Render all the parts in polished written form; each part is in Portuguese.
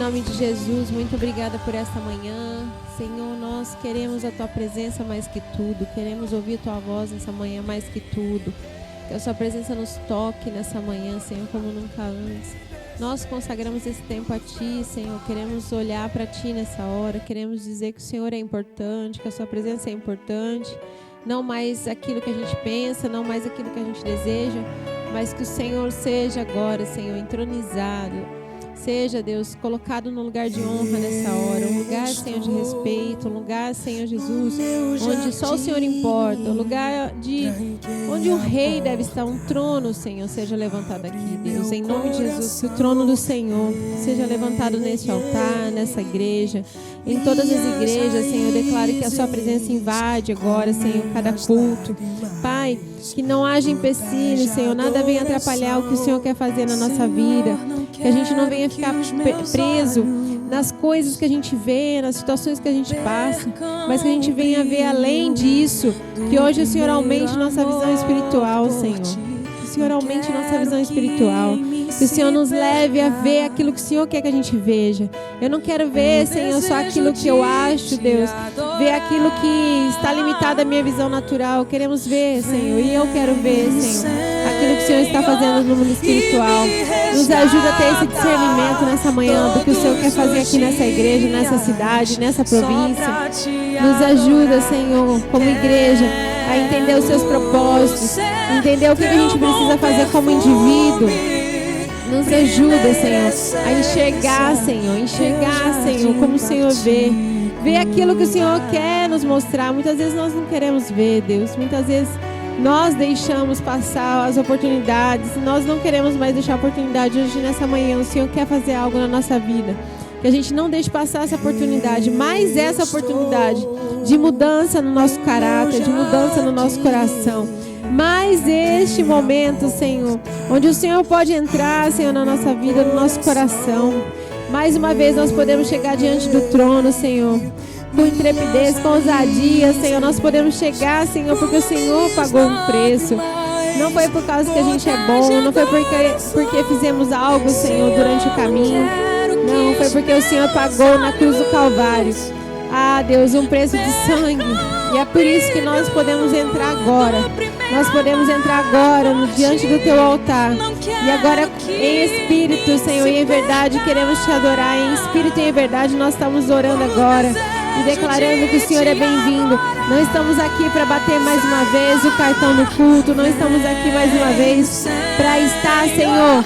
nome de Jesus, muito obrigada por esta manhã. Senhor, nós queremos a Tua presença mais que tudo. Queremos ouvir Tua voz nessa manhã mais que tudo. Que a Sua presença nos toque nessa manhã, Senhor, como nunca antes. Nós consagramos esse tempo a Ti, Senhor. Queremos olhar para Ti nessa hora. Queremos dizer que o Senhor é importante, que a Sua presença é importante. Não mais aquilo que a gente pensa, não mais aquilo que a gente deseja, mas que o Senhor seja agora, Senhor, entronizado. Seja, Deus, colocado no lugar de honra nessa hora, um lugar, Senhor, de respeito, um lugar, Senhor Jesus, onde só o Senhor importa, um lugar onde o rei deve estar, um trono, Senhor, seja levantado aqui, Deus, em nome de Jesus, que o trono do Senhor seja levantado neste altar, nessa igreja, em todas as igrejas, Senhor, eu declaro que a Sua presença invade agora, Senhor, cada culto, Pai, que não haja empecilhos, Senhor, nada venha atrapalhar o que o Senhor quer fazer na nossa vida, que a gente não venha ficar preso nas coisas que a gente vê, nas situações que a gente passa, mas que a gente venha ver além disso, que hoje o Senhor aumente nossa visão espiritual, Senhor. Que o Senhor aumente nossa visão espiritual. Que o Senhor nos leve a ver aquilo que o Senhor quer que a gente veja. Eu não quero ver, Senhor, só aquilo que eu acho, Deus. Ver aquilo que está limitado à minha visão natural. Queremos ver, Senhor, e eu quero ver, Senhor, aquilo que o Senhor está fazendo no mundo espiritual. Nos ajuda a ter esse discernimento nessa manhã do que o Senhor quer fazer aqui nessa igreja, nessa cidade, nessa província. Nos ajuda, Senhor, como igreja, a entender os Seus propósitos, entender o que a gente precisa fazer como indivíduo. Nos ajuda, Senhor, a enxergar, Senhor, como o Senhor vê. Ver aquilo que o Senhor quer nos mostrar. Muitas vezes nós não queremos ver, Deus. Muitas vezes nós deixamos passar as oportunidades. Nós não queremos mais deixar a oportunidade. Hoje, nessa manhã, o Senhor quer fazer algo na nossa vida. Que a gente não deixe passar essa oportunidade. Mais essa oportunidade de mudança no nosso caráter, de mudança no nosso coração. Mais este momento, Senhor, onde o Senhor pode entrar, Senhor, na nossa vida, no nosso coração. Mais uma vez nós podemos chegar diante do trono, Senhor, com intrepidez, com ousadia, Senhor. Nós podemos chegar, Senhor, porque o Senhor pagou um preço. Não foi por causa que a gente é bom, não foi porque fizemos algo, Senhor, durante o caminho. Não, foi porque o Senhor pagou na cruz do Calvário. Ah, Deus, um preço de sangue. E é por isso que nós podemos entrar agora. Nós podemos entrar agora diante do Teu altar. E agora em espírito, Senhor, e em verdade queremos Te adorar. Em espírito e em verdade nós estamos orando agora e declarando que o Senhor é bem-vindo. Não estamos aqui para bater mais uma vez o cartão do culto. Não estamos aqui mais uma vez para estar, Senhor,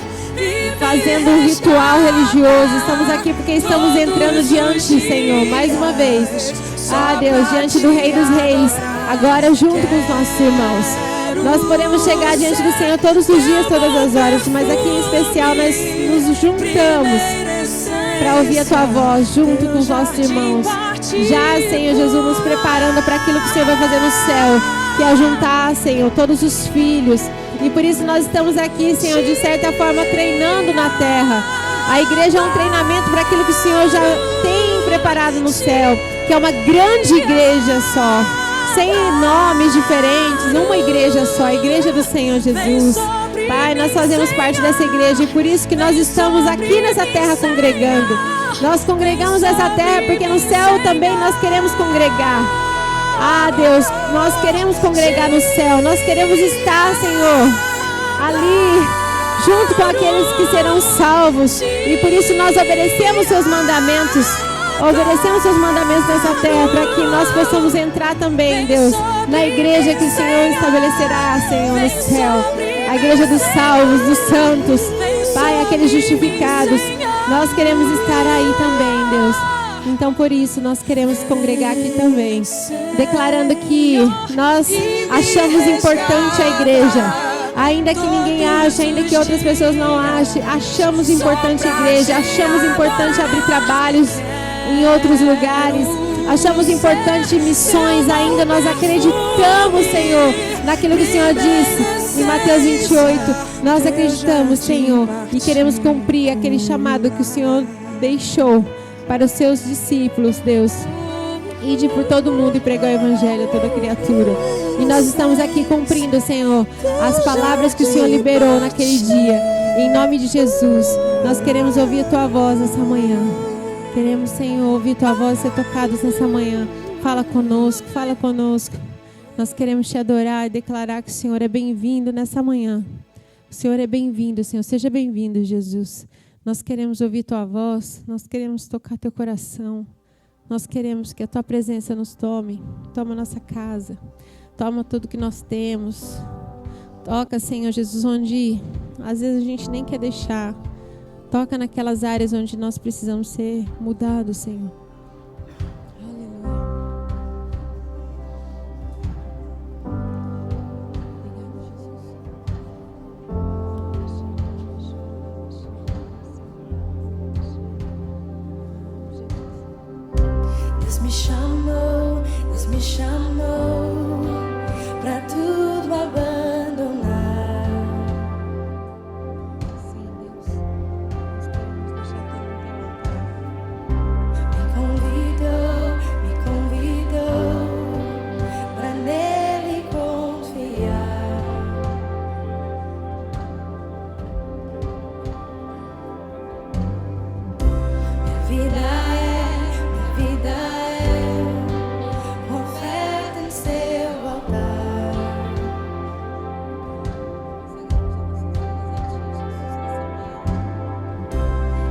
fazendo um ritual religioso. Estamos aqui porque estamos entrando diante, Senhor, mais uma vez. Ah, Deus, diante do Rei dos Reis, agora junto com os nossos irmãos. Nós podemos chegar diante do Senhor todos os dias, todas as horas, mas aqui em especial nós nos juntamos para ouvir a Tua voz junto com os nossos irmãos. Já, Senhor Jesus, nos preparando para aquilo que o Senhor vai fazer no céu, que é juntar, Senhor, todos os filhos. E por isso nós estamos aqui, Senhor, de certa forma treinando na terra. A igreja é um treinamento para aquilo que o Senhor já tem preparado no céu, que é uma grande igreja só, sem nomes diferentes, uma igreja só, a igreja do Senhor Jesus. Pai, nós fazemos parte dessa igreja e por isso que nós estamos aqui nessa terra congregando. Nós congregamos essa terra porque no céu também nós queremos congregar. Ah, Deus, nós queremos congregar no céu, nós queremos estar, Senhor, ali, junto com aqueles que serão salvos. E por isso nós obedecemos Seus mandamentos. Obedecemos Seus mandamentos nessa terra, para que nós possamos entrar também, Deus, na igreja que o Senhor estabelecerá, Senhor, no céu. A igreja dos salvos, dos santos, Pai, aqueles justificados. Nós queremos estar aí também, Deus. Então, por isso, nós queremos congregar aqui também, declarando que nós achamos importante a igreja. Ainda que ninguém ache, ainda que outras pessoas não achem, achamos importante a igreja, achamos importante abrir trabalhos em outros lugares, achamos importante missões ainda. Nós acreditamos, Senhor, naquilo que o Senhor disse em Mateus 28. Nós acreditamos, Senhor, e queremos cumprir aquele chamado que o Senhor deixou para os Seus discípulos, Deus. Ide por todo mundo e pregar o Evangelho a toda criatura. E nós estamos aqui cumprindo, Senhor, as palavras que o Senhor liberou naquele dia. Em nome de Jesus, nós queremos ouvir a Tua voz essa manhã. Queremos, Senhor, ouvir Tua voz, ser tocados nessa manhã. Fala conosco, fala conosco. Nós queremos Te adorar e declarar que o Senhor é bem-vindo nessa manhã. O Senhor é bem-vindo, Senhor. Seja bem-vindo, Jesus. Nós queremos ouvir Tua voz, nós queremos tocar Teu coração. Nós queremos que a Tua presença nos tome. Toma nossa casa. Toma tudo que nós temos. Toca, Senhor Jesus, onde às vezes a gente nem quer deixar. Toca naquelas áreas onde nós precisamos ser mudados, Senhor. Deus me chamou pra tudo abandonar. Sim, Deus. Nós queremos deixar tudo no Teu altar. Me convidou pra nele confiar. Minha vida uma oferta em seu altar.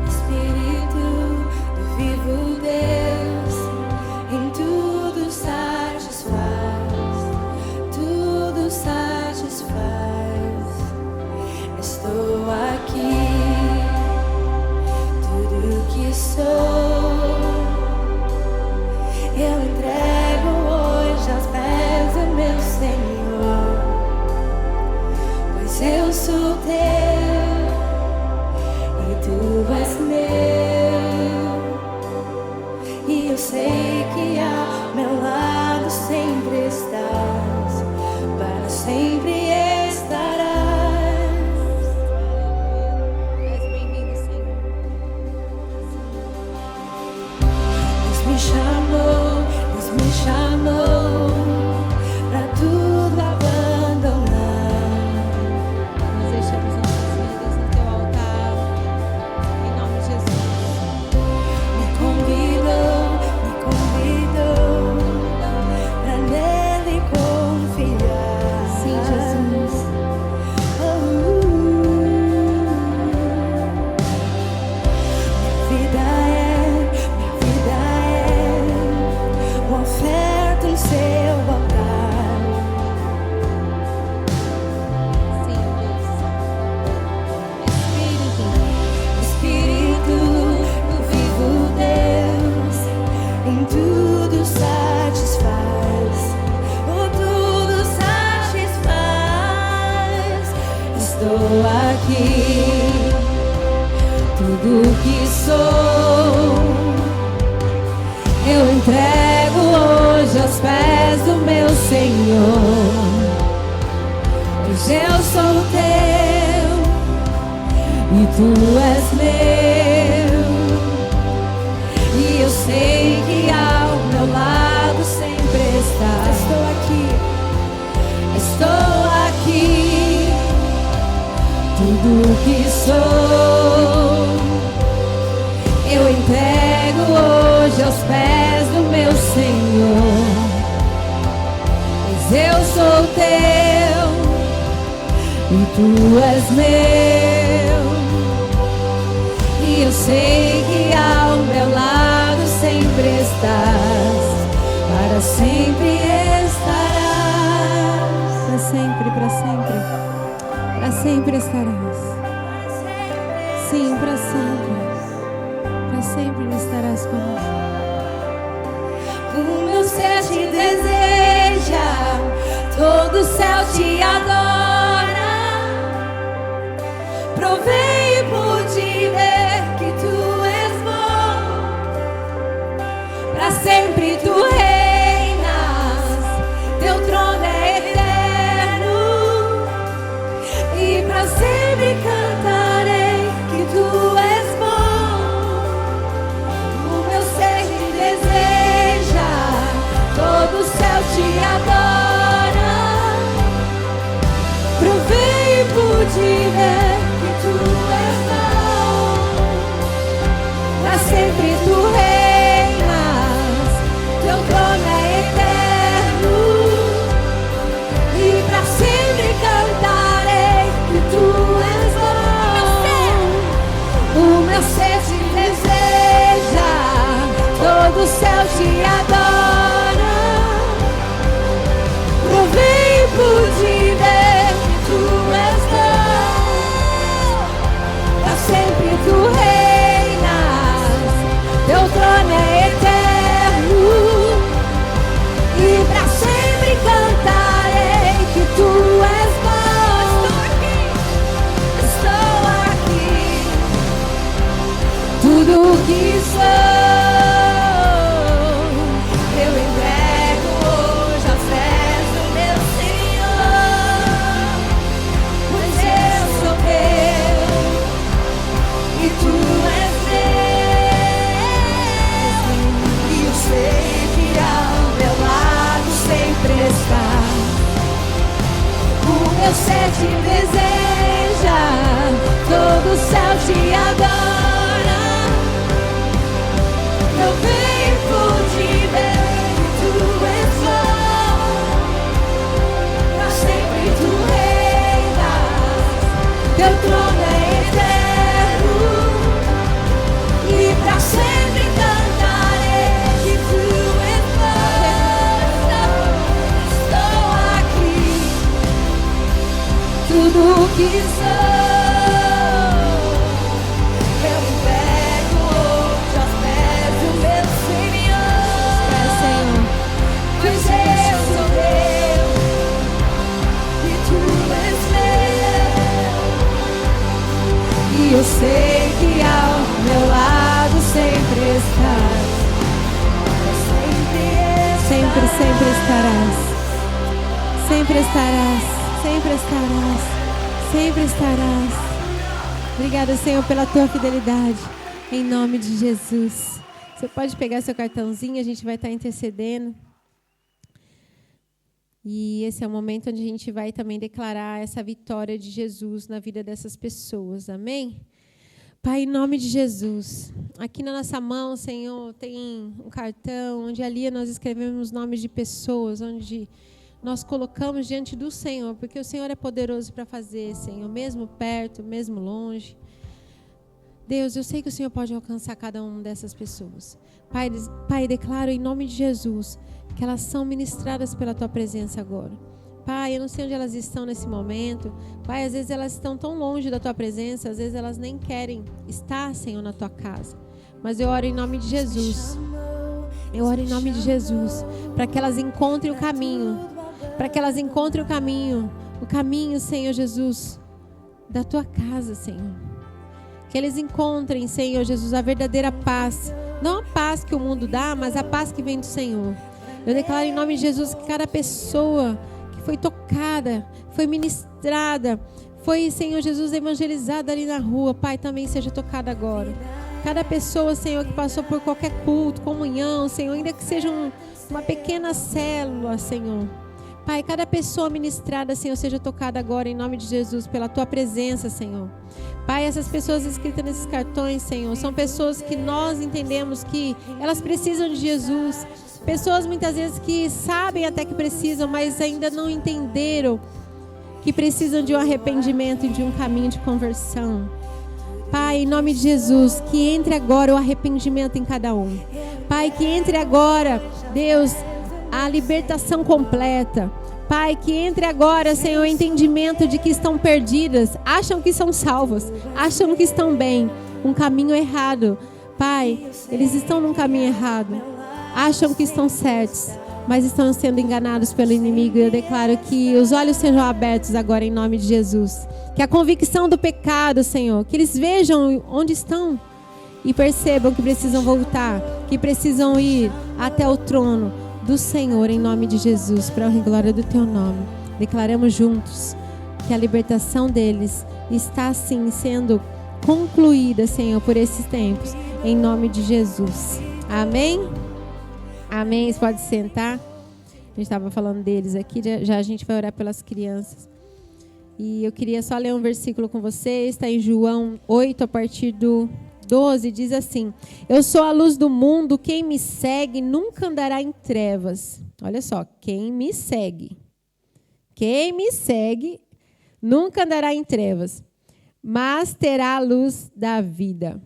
Espírito do vivo Deus, em tudo satisfaz, tudo satisfaz. Estou aqui, tudo que sou eu entrego hoje aos pés do meu Senhor, pois eu sou teu e tu és meu, e eu sei que ao meu lado sempre estás, para sempre estarás. És bem-vindo, Senhor. Deus me chamou pra tudo abandonar. Nós deixamos nossas vidas no Teu altar. Em nome de Jesus. Me convidou pra nele confiar. Sim, Jesus. Minha vida é uma oferta em seu altar. Sim, Deus. Espírito do vivo Deus, em tudo satisfaz, tudo satisfaz. Estou aqui, tudo que sou, eu entrego hoje aos pés do meu Senhor, pois eu sou teu e tu és meu, e eu sei que ao meu lado sempre estás. Estou aqui, tudo que sou, eu entrego hoje aos pés do meu Senhor, pois eu sou teu e tu és meu, e eu sei que ao meu lado sempre estás, para sempre estarás. Para sempre, para sempre. Para sempre estarás. Sim, para sempre. Para sempre estarás conosco. O meu ser te deseja, todo o céu te adora. Provei e pude ver que tu és bom. Pra sempre tu reinas, teu trono é eterno, e pra sempre cantarei que tu és bom. O meu ser te deseja, todo o céu te adora. Provei e pude ver que tu és bom. Pra sempre tu reinas. Meu ser te deseja, todo o céu te adora. Eu venho te ver e tu és bom. Pra sempre tu reinas, teu trono é eterno. E pra sempre cantarei que tu és bom. Estou aqui, tudo que sou. Eu me pego hoje aos pés do meu Senhor. Pois eu sou teu e tu és meu. E eu sei que ao meu lado sempre estás. Sempre, sempre estarás. Sempre estarás. Sempre estarás. Sempre estarás. Obrigada, Senhor, pela tua fidelidade. Em nome de Jesus. Você pode pegar seu cartãozinho, a gente vai estar intercedendo. E esse é o momento onde a gente vai também declarar essa vitória de Jesus na vida dessas pessoas. Amém? Pai, em nome de Jesus, aqui na nossa mão, Senhor, tem um cartão onde ali nós escrevemos nomes de pessoas, onde nós colocamos diante do Senhor, porque o Senhor é poderoso para fazer, Senhor, mesmo perto, mesmo longe. Deus, eu sei que o Senhor pode alcançar cada uma dessas pessoas. Pai, declaro em nome de Jesus que elas são ministradas pela Tua presença agora. Pai, eu não sei onde elas estão nesse momento. Pai, às vezes elas estão tão longe da Tua presença, às vezes elas nem querem estar, Senhor, na Tua casa. Mas eu oro em nome de Jesus. Eu oro em nome de Jesus, para que elas encontrem o caminho. Para que elas encontrem o caminho, Senhor Jesus, da Tua casa, Senhor. Que eles encontrem, Senhor Jesus, a verdadeira paz. Não a paz que o mundo dá, mas a paz que vem do Senhor. Eu declaro em nome de Jesus que cada pessoa que foi tocada, foi ministrada, foi, Senhor Jesus, evangelizada ali na rua, Pai, também seja tocada agora. Cada pessoa, Senhor, que passou por qualquer culto, comunhão, Senhor, ainda que seja uma pequena célula, Senhor. Pai, cada pessoa ministrada, Senhor, seja tocada agora em nome de Jesus, pela Tua presença, Senhor. Pai, essas pessoas escritas nesses cartões, Senhor, são pessoas que nós entendemos que elas precisam de Jesus. Pessoas muitas vezes que sabem até que precisam, mas ainda não entenderam que precisam de um arrependimento e de um caminho de conversão. Pai, em nome de Jesus, que entre agora o arrependimento em cada um. Pai, que entre agora, Deus, a libertação completa. Pai, que entre agora, Senhor, o entendimento de que estão perdidas, acham que são salvas, acham que estão bem, um caminho errado. Pai, eles estão num caminho errado, acham que estão certos, mas estão sendo enganados pelo inimigo. Eu declaro que os olhos sejam abertos agora em nome de Jesus. Que a convicção do pecado, Senhor, que eles vejam onde estão e percebam que precisam voltar, que precisam ir até o trono do Senhor em nome de Jesus, para a glória do Teu nome. Declaramos juntos que a libertação deles está assim sendo concluída, Senhor, por esses tempos, em nome de Jesus. Amém? Amém. Você pode sentar. A gente estava falando deles aqui, já a gente vai orar pelas crianças. E eu queria só ler um versículo com vocês, está em João 8, a partir do 12, diz assim: eu sou a luz do mundo, quem me segue nunca andará em trevas. Olha só, quem me segue nunca andará em trevas, mas terá a luz da vida.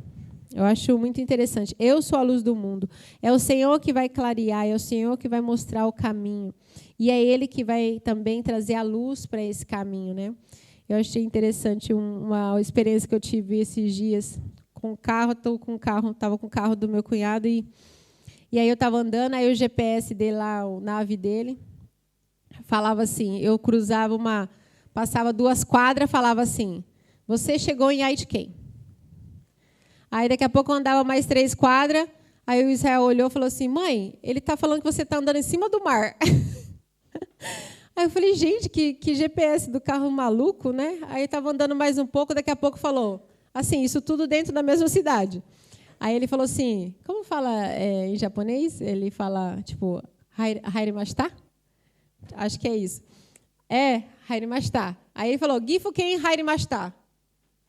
Eu acho muito interessante. Eu sou a luz do mundo. É o Senhor que vai clarear, é o Senhor que vai mostrar o caminho. E é Ele que vai também trazer a luz para esse caminho, né? Eu achei interessante uma experiência que eu tive esses dias com o carro. Estava com o carro do meu cunhado e aí eu estava andando, aí o GPS dele lá, o nave dele, falava assim, eu passava 2 quadras, falava assim, você chegou em Aitken. Aí daqui a pouco eu andava mais 3 quadras, aí o Israel olhou e falou assim, mãe, ele está falando que você está andando em cima do mar. Aí eu falei, gente, que GPS do carro maluco, né? Aí estava andando mais um pouco, daqui a pouco falou, assim, isso tudo dentro da mesma cidade. Aí ele falou assim, como fala em japonês? Ele fala, harimashita? Acho que é isso. Harimashita. Aí ele falou, Gifuken Hairimashita.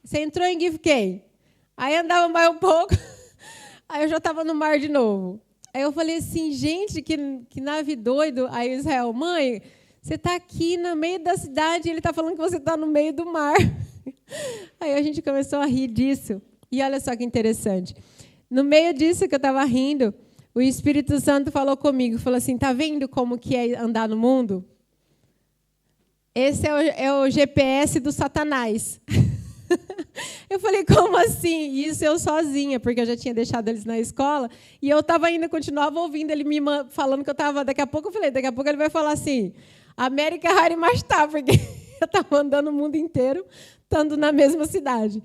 Você entrou em Gifuken. Aí andava mais um pouco, aí eu já estava no mar de novo. Aí eu falei assim, gente, que navio doido. Aí o Israel, mãe, você está aqui no meio da cidade e ele está falando que você está no meio do mar. Aí a gente começou a rir disso. E olha só que interessante. No meio disso que eu estava rindo, o Espírito Santo falou comigo, falou assim, tá vendo como que é andar no mundo? Esse é o GPS do Satanás. Eu falei, como assim? Isso eu sozinha, porque eu já tinha deixado eles na escola, e eu estava ainda, continuava ouvindo ele me falando que eu estava, daqui a pouco eu falei, daqui a pouco ele vai falar assim, América Harimastar, porque eu estava andando o mundo inteiro, estando na mesma cidade.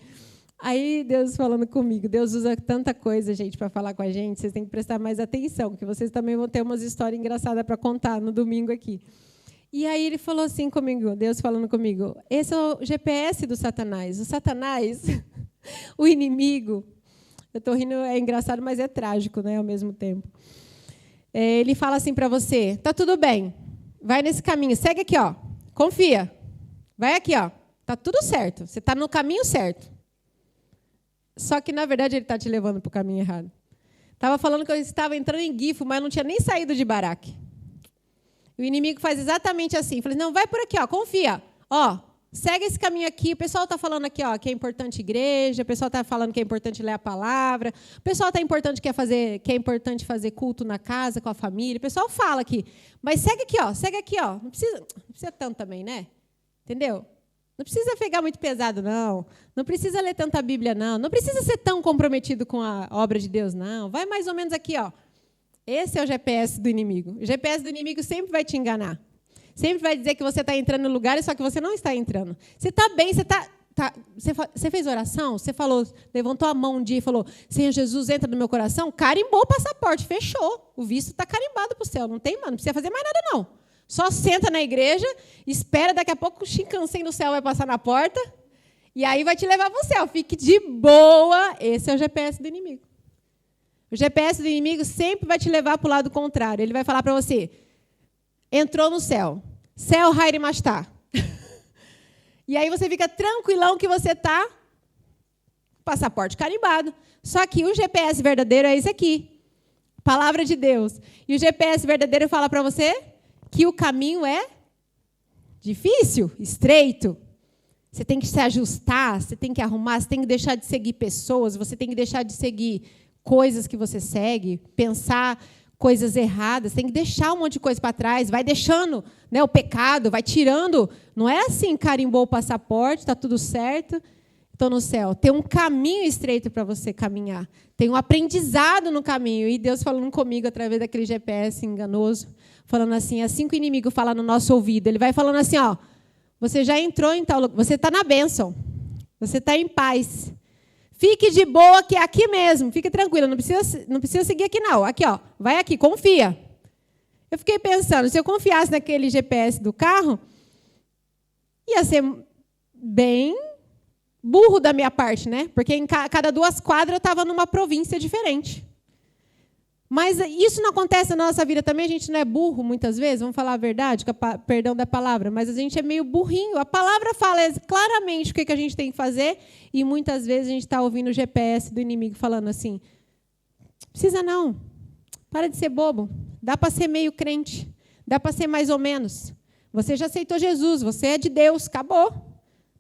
Aí Deus falando comigo, Deus usa tanta coisa, gente, para falar com a gente, vocês têm que prestar mais atenção, que vocês também vão ter umas histórias engraçadas para contar no domingo aqui. E aí ele falou assim comigo, Deus falando comigo, esse é o GPS do Satanás. O Satanás, o inimigo, eu estou rindo, é engraçado, mas é trágico, né, ao mesmo tempo. Ele fala assim para você, tá tudo bem, vai nesse caminho, segue aqui, ó, confia, vai aqui, ó, tá tudo certo, você está no caminho certo. Só que, na verdade, ele está te levando para o caminho errado. Estava falando que eu estava entrando em Gifo, mas não tinha nem saído de Baraque. O inimigo faz exatamente assim. Falei, não, vai por aqui, ó, confia. Ó, segue esse caminho aqui. O pessoal está falando aqui, ó, que é importante igreja. O pessoal está falando que é importante ler a palavra. O pessoal está importante que é importante fazer culto na casa, com a família. O pessoal fala aqui. Mas segue aqui, ó, segue aqui, ó. Não precisa tanto também, né? Entendeu? Não precisa pegar muito pesado, não. Não precisa ler tanta Bíblia, não. Não precisa ser tão comprometido com a obra de Deus, não. Vai mais ou menos aqui, ó. Esse é o GPS do inimigo. O GPS do inimigo sempre vai te enganar. Sempre vai dizer que você está entrando no lugar, só que você não está entrando. Você está bem, você fez oração? Você falou, levantou a mão um dia e falou, Senhor Jesus, entra no meu coração? Carimbou o passaporte, fechou. O visto está carimbado para o céu. Não tem, mano, não precisa fazer mais nada, não. Só senta na igreja, espera, daqui a pouco o Shinkansen do céu vai passar na porta, e aí vai te levar para o céu. Fique de boa. Esse é o GPS do inimigo. O GPS do inimigo sempre vai te levar para o lado contrário. Ele vai falar para você, entrou no céu. Céu Hairimashtar. E aí você fica tranquilão que você está passaporte carimbado. Só que o GPS verdadeiro é esse aqui. Palavra de Deus. E o GPS verdadeiro fala para você que o caminho é difícil, estreito. Você tem que se ajustar, você tem que arrumar, você tem que deixar de seguir pessoas, você tem que deixar de seguir coisas que você segue, pensar coisas erradas, tem que deixar um monte de coisa para trás, vai deixando, né, o pecado, vai tirando. Não é assim, carimbou o passaporte, está tudo certo, estou no céu. Tem um caminho estreito para você caminhar. Tem um aprendizado no caminho. E Deus falando comigo através daquele GPS enganoso, falando assim que o inimigo fala no nosso ouvido, ele vai falando assim, ó, você já entrou em tal lugar, você está na bênção, você está em paz. Fique de boa, que é aqui mesmo. Fique tranquila, não precisa seguir aqui, não. Aqui, ó, vai aqui, confia. Eu fiquei pensando, se eu confiasse naquele GPS do carro, ia ser bem burro da minha parte, né? Porque em cada 2 quadras eu estava numa província diferente. Mas isso não acontece na nossa vida também, a gente não é burro muitas vezes, vamos falar a verdade, com perdão da palavra, mas a gente é meio burrinho. A palavra fala claramente o que a gente tem que fazer e muitas vezes a gente está ouvindo o GPS do inimigo falando assim, precisa não, para de ser bobo, dá para ser meio crente, dá para ser mais ou menos. Você já aceitou Jesus, você é de Deus, acabou.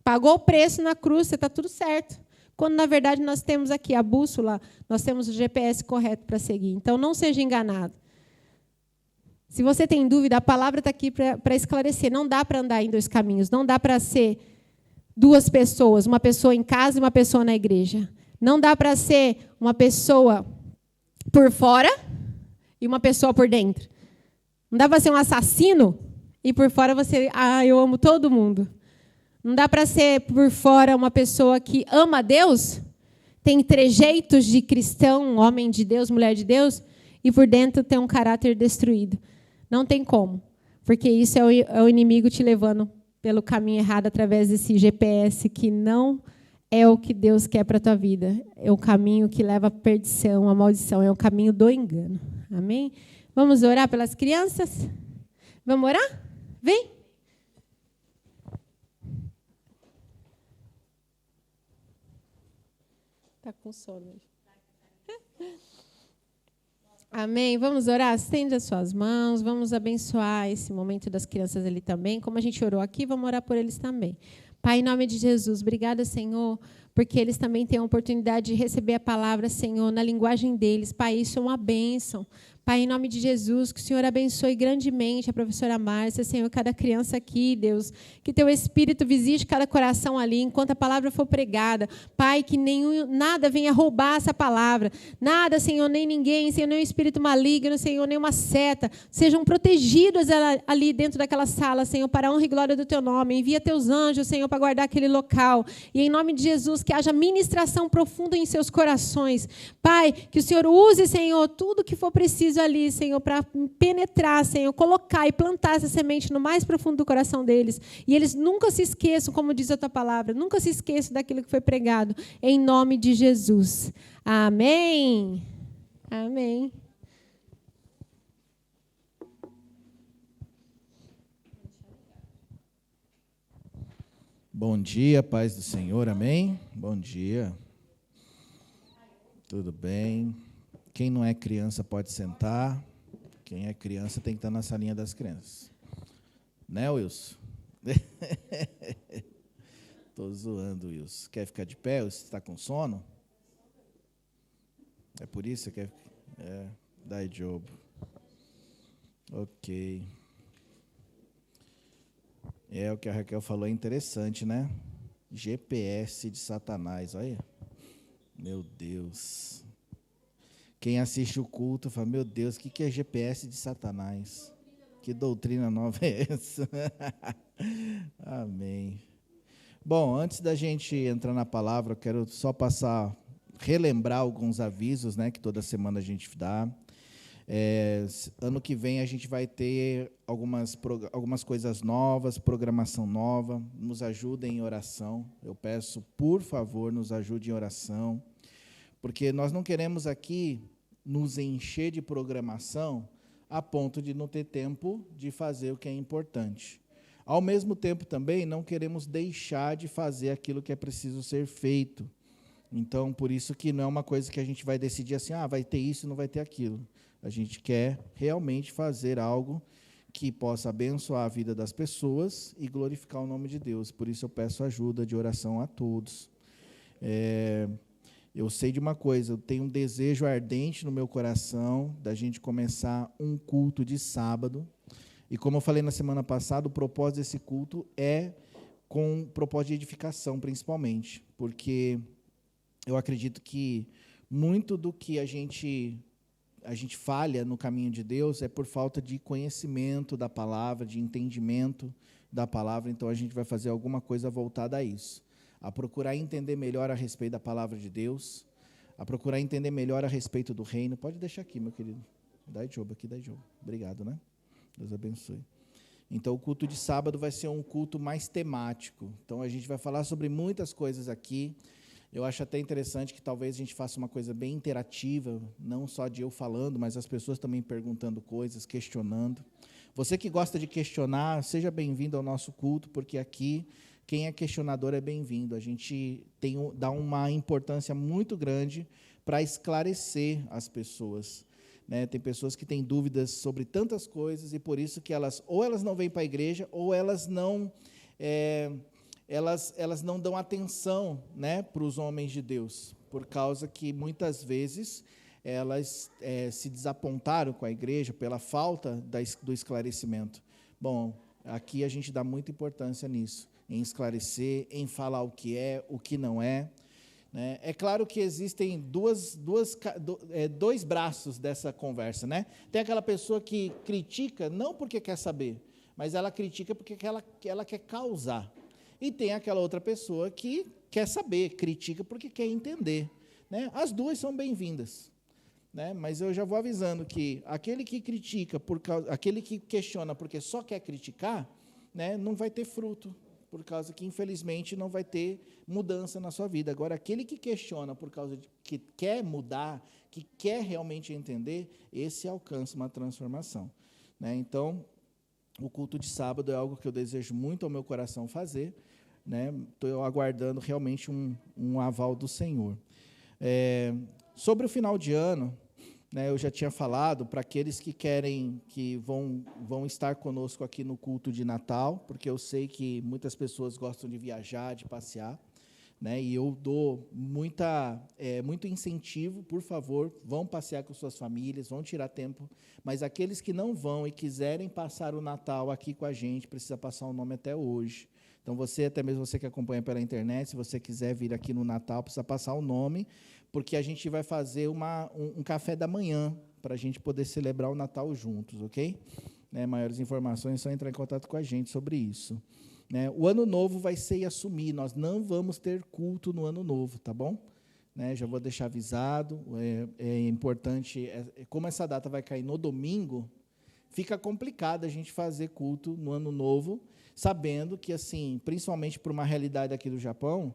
Pagou o preço na cruz, você está tudo certo. Quando, na verdade, nós temos aqui a bússola, nós temos o GPS correto para seguir. Então, não seja enganado. Se você tem dúvida, a palavra está aqui para esclarecer. Não dá para andar em 2 caminhos. Não dá para ser 2 pessoas, uma pessoa em casa e uma pessoa na igreja. Não dá para ser uma pessoa por fora e uma pessoa por dentro. Não dá para ser um assassino e por fora você, eu amo todo mundo. Não dá para ser por fora uma pessoa que ama a Deus, tem trejeitos de cristão, homem de Deus, mulher de Deus, e por dentro tem um caráter destruído. Não tem como, porque isso é o inimigo te levando pelo caminho errado através desse GPS que não é o que Deus quer para a tua vida. É o caminho que leva à perdição, à maldição, é o caminho do engano. Amém? Vamos orar pelas crianças? Vamos orar? Vem. Está com sono hoje. Amém. Vamos orar? Estende as suas mãos. Vamos abençoar esse momento das crianças ali também. Como a gente orou aqui, vamos orar por eles também. Pai, em nome de Jesus, obrigada, Senhor, porque eles também têm a oportunidade de receber a palavra, Senhor, na linguagem deles. Pai, isso é uma bênção. Pai, em nome de Jesus, que o Senhor abençoe grandemente a professora Márcia, Senhor, cada criança aqui, Deus, que teu Espírito visite cada coração ali, enquanto a palavra for pregada. Pai, que nada venha roubar essa palavra, nada, Senhor, nem ninguém, Senhor, nem um espírito maligno, Senhor, nem uma seta, sejam protegidos ali dentro daquela sala, Senhor, para a honra e glória do teu nome. Envia teus anjos, Senhor, para guardar aquele local. E em nome de Jesus, que haja ministração profunda em seus corações. Pai, que o Senhor use, Senhor, tudo que for preciso ali, Senhor, para penetrar, Senhor, colocar e plantar essa semente no mais profundo do coração deles. E eles nunca se esqueçam, como diz a tua palavra, nunca se esqueçam daquilo que foi pregado. Em nome de Jesus. Amém. Amém. Bom dia, paz do Senhor, amém? Bom dia. Tudo bem? Quem não é criança pode sentar. Quem é criança tem que estar na salinha das crianças. Né, Wilson? Estou zoando, Wilson. Quer ficar de pé? Você está com sono? É por isso que você quer... dai job. Ok. O que a Raquel falou é interessante, né? GPS de Satanás, olha. Meu Deus. Quem assiste o culto fala, meu Deus, o que é GPS de Satanás? Que doutrina nova é essa? Amém. Bom, antes da gente entrar na palavra, eu quero só relembrar alguns avisos, né, que toda semana a gente dá. Ano que vem a gente vai ter algumas coisas novas, programação nova. Nos ajudem em oração. Eu peço, por favor, nos ajude em oração, porque nós não queremos aqui nos encher de programação a ponto de não ter tempo de fazer o que é importante. Ao mesmo tempo, também, não queremos deixar de fazer aquilo que é preciso ser feito. Então, por isso que não é uma coisa que a gente vai decidir assim, vai ter isso, não vai ter aquilo. A gente quer realmente fazer algo que possa abençoar a vida das pessoas e glorificar o nome de Deus. Por isso eu peço ajuda de oração a todos. Eu sei de uma coisa, eu tenho um desejo ardente no meu coração da gente começar um culto de sábado. E como eu falei na semana passada, o propósito desse culto é com propósito de edificação, principalmente. Porque eu acredito que muito do que a gente falha no caminho de Deus é por falta de conhecimento da palavra, de entendimento da palavra. Então, a gente vai fazer alguma coisa voltada a isso. A procurar entender melhor a respeito da palavra de Deus, a procurar entender melhor a respeito do reino. Pode deixar aqui, meu querido. Dai job aqui, dai job. Obrigado, né? Deus abençoe. Então, o culto de sábado vai ser um culto mais temático. Então, a gente vai falar sobre muitas coisas aqui. Eu acho até interessante que talvez a gente faça uma coisa bem interativa, não só de eu falando, mas as pessoas também perguntando coisas, questionando. Você que gosta de questionar, seja bem-vindo ao nosso culto, porque aqui, quem é questionador é bem-vindo. A gente dá uma importância muito grande para esclarecer as pessoas. Né? Tem pessoas que têm dúvidas sobre tantas coisas e por isso que elas não vêm para a igreja ou elas não dão atenção, né, para os homens de Deus, por causa que muitas vezes elas se desapontaram com a igreja pela falta do esclarecimento. Bom, aqui a gente dá muita importância nisso, em esclarecer, em falar o que é, o que não é. Né? É claro que existem dois braços dessa conversa. Né? Tem aquela pessoa que critica não porque quer saber, mas ela critica porque ela quer causar. E tem aquela outra pessoa que quer saber, critica porque quer entender. Né? As duas são bem-vindas. Né? Mas eu já vou avisando que aquele que critica, aquele que questiona porque só quer criticar, né, não vai ter fruto, por causa que, infelizmente, não vai ter mudança na sua vida. Agora, aquele que questiona por causa de que quer mudar, que quer realmente entender, esse alcança uma transformação. Né? Então, o culto de sábado é algo que eu desejo muito ao meu coração fazer. Né? Estou aguardando realmente um aval do Senhor. Sobre o final de ano, né, eu já tinha falado para aqueles que querem, que vão estar conosco aqui no culto de Natal, porque eu sei que muitas pessoas gostam de viajar, de passear, né, e eu dou muito incentivo, por favor, vão passear com suas famílias, vão tirar tempo, mas aqueles que não vão e quiserem passar o Natal aqui com a gente, precisa passar o nome até hoje. Então, até mesmo você que acompanha pela internet, se você quiser vir aqui no Natal, precisa passar o nome, porque a gente vai fazer um café da manhã, para a gente poder celebrar o Natal juntos, ok? Maiores informações é só entrar em contato com a gente sobre isso. O Ano Novo vai ser e assumir, nós não vamos ter culto no Ano Novo, tá bom? Já vou deixar avisado, é importante, como essa data vai cair no domingo, fica complicado a gente fazer culto no Ano Novo, sabendo que, assim, principalmente por uma realidade aqui do Japão,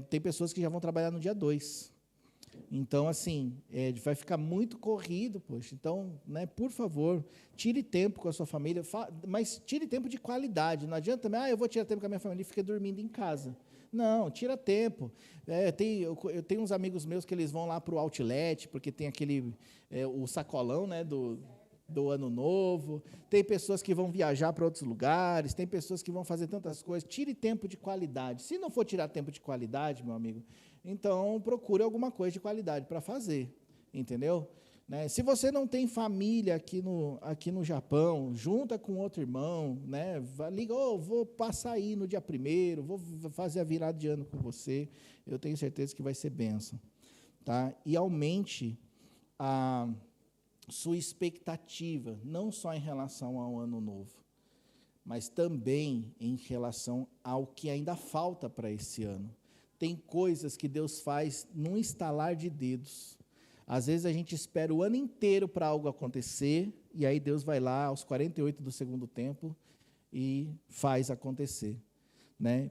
tem pessoas que já vão trabalhar no dia 2. Então, assim, vai ficar muito corrido, poxa. Então, por favor, tire tempo com a sua família, mas tire tempo de qualidade. Não adianta também, eu vou tirar tempo com a minha família e ficar dormindo em casa. Não, tira tempo. Eu tenho uns amigos meus que eles vão lá para o outlet, porque tem o sacolão, do Ano Novo, tem pessoas que vão viajar para outros lugares, tem pessoas que vão fazer tantas coisas. Tire tempo de qualidade. Se não for tirar tempo de qualidade, meu amigo, então procure alguma coisa de qualidade para fazer, entendeu? Se você não tem família aqui no Japão, junta com outro irmão, liga, vou passar aí no dia 1º, vou fazer a virada de ano com você, eu tenho certeza que vai ser bênção, tá? E aumente a sua expectativa, não só em relação ao Ano Novo, mas também em relação ao que ainda falta para esse ano. Tem coisas que Deus faz num estalar de dedos. Às vezes a gente espera o ano inteiro para algo acontecer, e aí Deus vai lá aos 48 do segundo tempo e faz acontecer.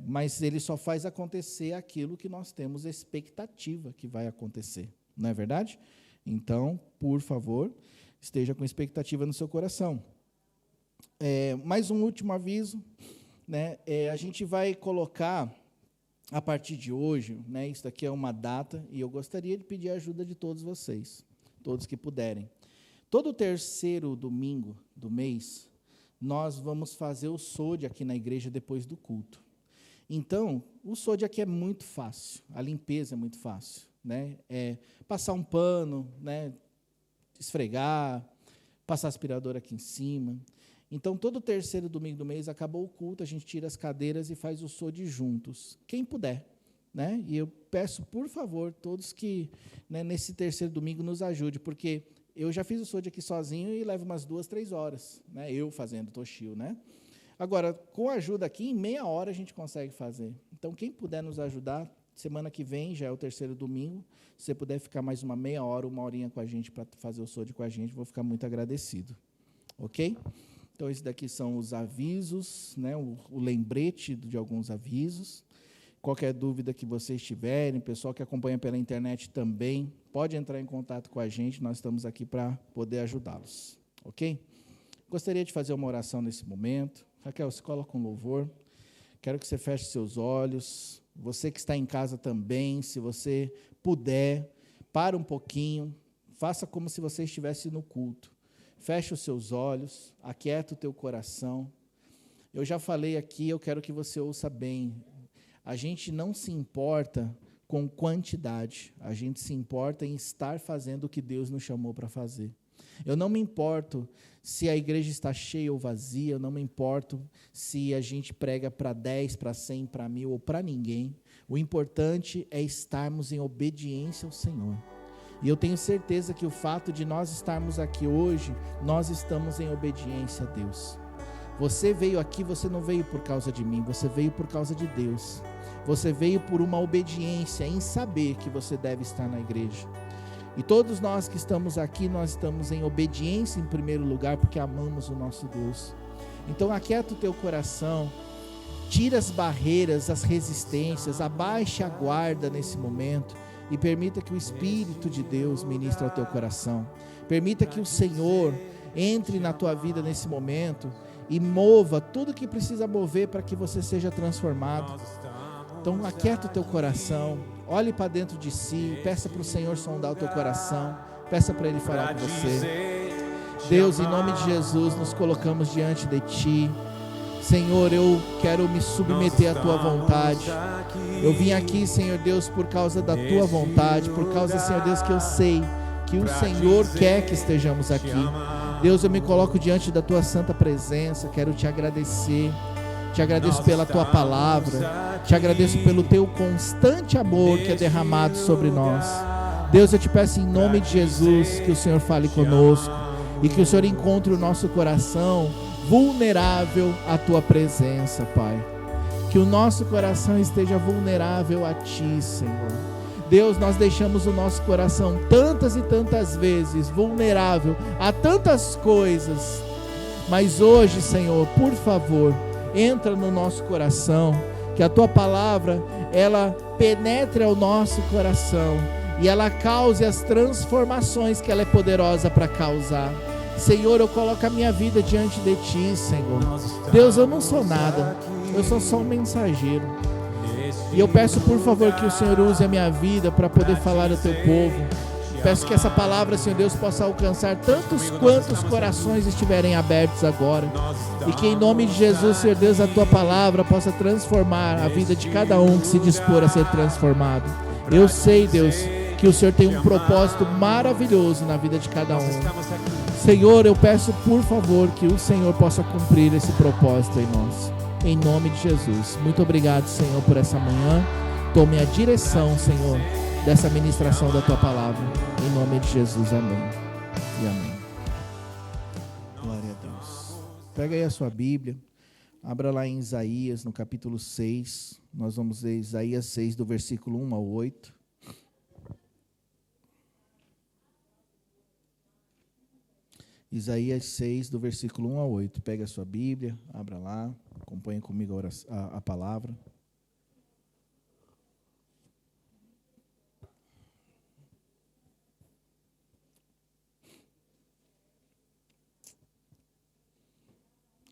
Mas Ele só faz acontecer aquilo que nós temos expectativa que vai acontecer. Não é verdade? Então, por favor, esteja com expectativa no seu coração. Mais um último aviso, a gente vai colocar, a partir de hoje, isso daqui é uma data, e eu gostaria de pedir a ajuda de todos vocês, todos que puderem. Todo terceiro domingo do mês, nós vamos fazer o SOD aqui na igreja depois do culto. Então, o SOD aqui é muito fácil, a limpeza é muito fácil. Passar um pano, esfregar, passar aspirador aqui em cima. Então, todo terceiro domingo do mês, acabou o culto, a gente tira as cadeiras e faz o SOD juntos, quem puder. E eu peço, por favor, todos que, nesse terceiro domingo, nos ajude, porque eu já fiz o SOD aqui sozinho e levo umas 2, 3 horas, eu fazendo Toshio, Agora, com a ajuda aqui, em meia hora a gente consegue fazer. Então, quem puder nos ajudar, semana que vem, já é o terceiro domingo, se você puder ficar mais uma meia hora, 1 horinha com a gente, para fazer o SOD com a gente, vou ficar muito agradecido. Ok? Então, esses daqui são os avisos, o lembrete de alguns avisos. Qualquer dúvida que vocês tiverem, pessoal que acompanha pela internet também, pode entrar em contato com a gente, nós estamos aqui para poder ajudá-los. Ok? Gostaria de fazer uma oração nesse momento. Raquel, se coloca um louvor. Quero que você feche seus olhos. Você que está em casa também, se você puder, para um pouquinho, faça como se você estivesse no culto. Feche os seus olhos, aquieta o teu coração. Eu já falei aqui, eu quero que você ouça bem. A gente não se importa com quantidade, a gente se importa em estar fazendo o que Deus nos chamou para fazer. Eu não me importo se a igreja está cheia ou vazia, eu não me importo se a gente prega para 10, para 100, para 1000 ou para ninguém. O importante é estarmos em obediência ao Senhor. E eu tenho certeza que o fato de nós estarmos aqui hoje, nós estamos em obediência a Deus. Você veio aqui, você não veio por causa de mim, você veio por causa de Deus. Você veio por uma obediência em saber que você deve estar na igreja. E todos nós que estamos aqui, nós estamos em obediência em primeiro lugar, porque amamos o nosso Deus. Então aquieta o teu coração, tira as barreiras, as resistências, abaixe a guarda nesse momento e permita que o Espírito de Deus ministre ao teu coração. Permita que o Senhor entre na tua vida nesse momento e mova tudo que precisa mover para que você seja transformado. Então aquieta o teu coração, Olhe para dentro de si, peça para o Senhor sondar o teu coração, peça para Ele falar com você. Deus, em nome de Jesus, nos colocamos diante de Ti. Senhor, eu quero me submeter à Tua vontade. Eu vim aqui, Senhor Deus, por causa da Tua vontade, por causa, Senhor Deus, que eu sei que o Senhor quer que estejamos aqui. Deus, eu me coloco diante da Tua santa presença, quero Te agradecer. Te agradeço pela Tua palavra, Te agradeço pelo Teu constante amor que é derramado sobre nós. Deus, eu Te peço em nome de Jesus que o Senhor fale conosco e que o Senhor encontre o nosso coração vulnerável à Tua presença, Pai. Que o nosso coração esteja vulnerável a Ti, Senhor. Deus, nós deixamos o nosso coração tantas e tantas vezes vulnerável a tantas coisas, mas hoje, Senhor, por favor, entra no nosso coração, que a Tua palavra, ela penetre ao nosso coração e ela cause as transformações que ela é poderosa para causar. Senhor, eu coloco a minha vida diante de Ti, Senhor. Deus, eu não sou nada, eu sou só um mensageiro. E eu peço, por favor, que o Senhor use a minha vida para poder falar ao Teu povo. Peço que essa palavra, Senhor Deus, possa alcançar tantos quantos corações estiverem abertos agora. E que em nome de Jesus, Senhor Deus, a Tua palavra possa transformar a vida de cada um que se dispor a ser transformado. Eu sei, Deus, que o Senhor tem um propósito maravilhoso na vida de cada um. Senhor, eu peço, por favor, que o Senhor possa cumprir esse propósito em nós. Em nome de Jesus. Muito obrigado, Senhor, por essa manhã. Tome a direção, Senhor, dessa ministração da Tua palavra. Em nome de Jesus, amém. E amém. Glória a Deus. Pega aí a sua Bíblia. Abra lá em Isaías, no capítulo 6. Nós vamos ler Isaías 6, do versículo 1 ao 8. Isaías 6, do versículo 1 ao 8. Pega a sua Bíblia, abra lá, acompanhe comigo a palavra.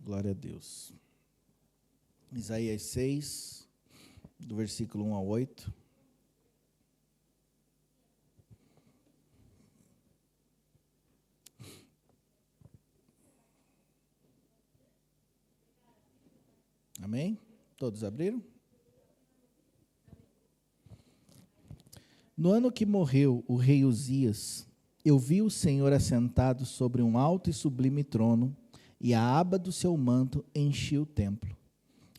Glória a Deus. Isaías 6, do versículo 1 ao 8. Amém? Todos abriram? No ano que morreu o rei Uzias, eu vi o Senhor assentado sobre um alto e sublime trono, e a aba do seu manto enchia o templo.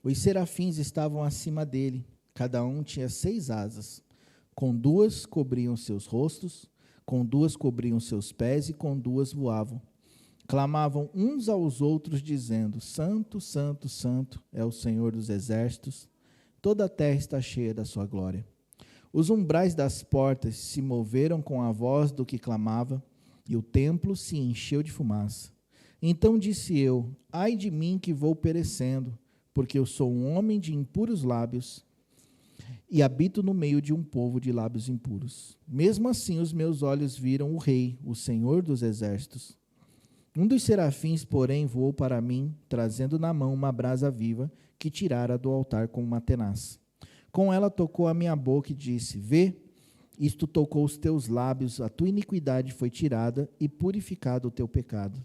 Os serafins estavam acima dele, cada um tinha 6 asas. Com 2 cobriam seus rostos, com 2 cobriam seus pés e com 2 voavam. Clamavam uns aos outros, dizendo: Santo, Santo, Santo é o Senhor dos exércitos, toda a terra está cheia da sua glória. Os umbrais das portas se moveram com a voz do que clamava, e o templo se encheu de fumaça. Então disse eu: ai de mim que vou perecendo, porque eu sou um homem de impuros lábios, e habito no meio de um povo de lábios impuros. Mesmo assim os meus olhos viram o Rei, o Senhor dos exércitos. Um dos serafins, porém, voou para mim, trazendo na mão uma brasa viva, que tirara do altar com uma tenaz. Com ela tocou a minha boca e disse: vê, isto tocou os teus lábios, a tua iniquidade foi tirada e purificado o teu pecado.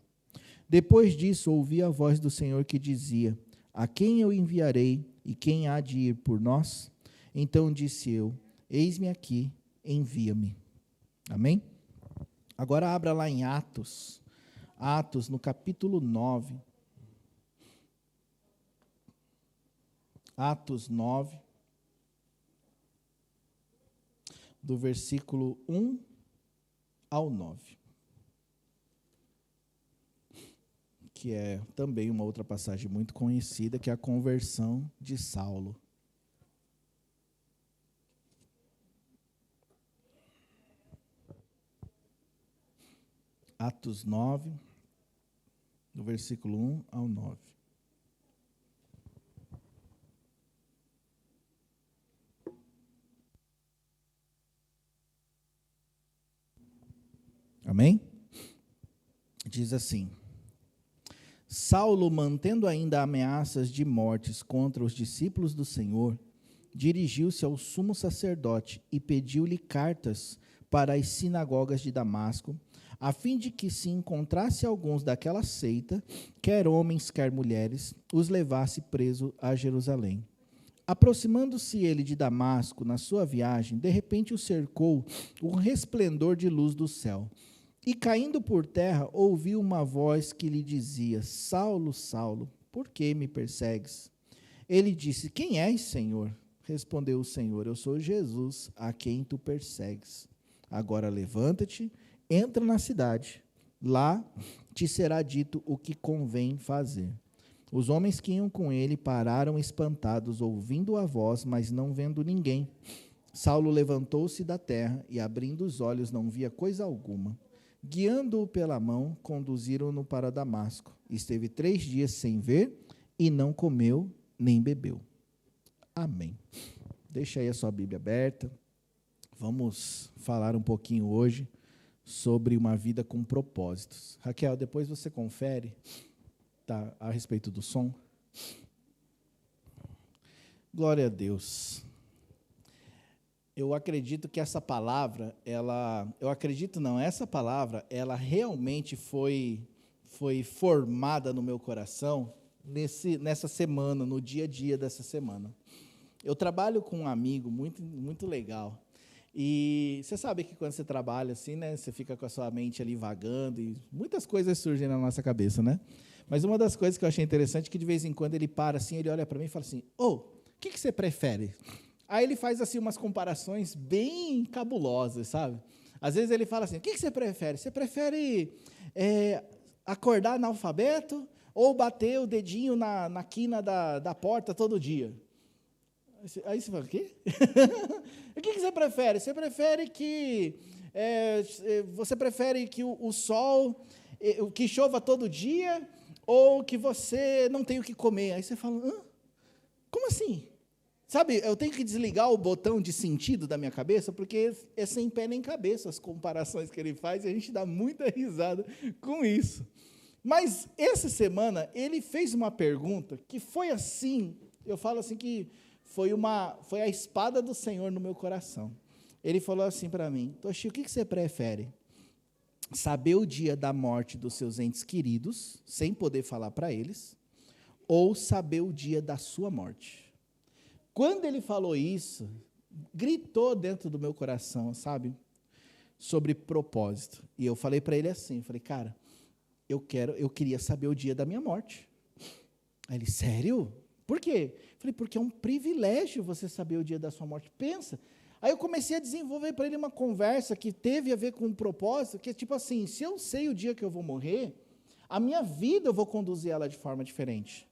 Depois disso ouvi a voz do Senhor que dizia: a quem eu enviarei e quem há de ir por nós? Então disse eu: eis-me aqui, envia-me. Amém? Agora abra lá em Atos, no capítulo 9. Atos 9, do versículo 1 ao 9. Que é também uma outra passagem muito conhecida, que é a conversão de Saulo. Atos 9, do versículo 1 ao 9. Amém? Diz assim: Saulo, mantendo ainda ameaças de mortes contra os discípulos do Senhor, dirigiu-se ao sumo sacerdote e pediu-lhe cartas para as sinagogas de Damasco, a fim de que, se encontrasse alguns daquela seita, quer homens, quer mulheres, os levasse preso a Jerusalém. Aproximando-se ele de Damasco, na sua viagem, de repente o cercou um resplendor de luz do céu. E, caindo por terra, ouviu uma voz que lhe dizia: Saulo, Saulo, por que me persegues? Ele disse: Quem és, Senhor? Respondeu o Senhor: Eu sou Jesus, a quem tu persegues. Agora levanta-te, entra na cidade, lá te será dito o que convém fazer. Os homens que iam com ele pararam espantados, ouvindo a voz, mas não vendo ninguém. Saulo levantou-se da terra e, abrindo os olhos, não via coisa alguma. Guiando-o pela mão, conduziram-no para Damasco. Esteve 3 dias sem ver e não comeu nem bebeu. Amém. Deixa aí a sua Bíblia aberta. Vamos falar um pouquinho hoje sobre uma vida com propósitos. Raquel, depois você confere, tá, a respeito do som. Glória a Deus. Eu acredito que essa palavra, essa palavra, ela realmente foi formada no meu coração nessa semana, no dia a dia dessa semana. Eu trabalho com um amigo muito legal. E você sabe que quando você trabalha assim, né, você fica com a sua mente ali vagando e muitas coisas surgem na nossa cabeça, né? Mas uma das coisas que eu achei interessante é que de vez em quando ele para assim, ele olha para mim e fala assim: o que você prefere? Aí ele faz assim umas comparações bem cabulosas, sabe? Às vezes ele fala assim: o que você prefere? Você prefere acordar analfabeto ou bater o dedinho na quina da porta todo dia? Aí você fala: o quê? O que você prefere? Você prefere que o sol que chova todo dia ou que você não tenha o que comer? Aí você fala: hã? Como assim? Sabe, eu tenho que desligar o botão de sentido da minha cabeça, porque é sem pé nem cabeça as comparações que ele faz, e a gente dá muita risada com isso. Mas, essa semana, ele fez uma pergunta que foi assim, eu falo assim que foi a espada do Senhor no meu coração. Ele falou assim para mim: Toshi, o que você prefere? Saber o dia da morte dos seus entes queridos, sem poder falar para eles, ou saber o dia da sua morte? Quando ele falou isso, gritou dentro do meu coração, sabe, sobre propósito. E eu falei para ele assim, falei: cara, eu queria saber o dia da minha morte. Aí ele: sério? Por quê? Eu falei: porque é um privilégio você saber o dia da sua morte. Pensa. Aí eu comecei a desenvolver para ele uma conversa que teve a ver com um propósito, que é tipo assim: se eu sei o dia que eu vou morrer, a minha vida eu vou conduzir ela de forma diferente.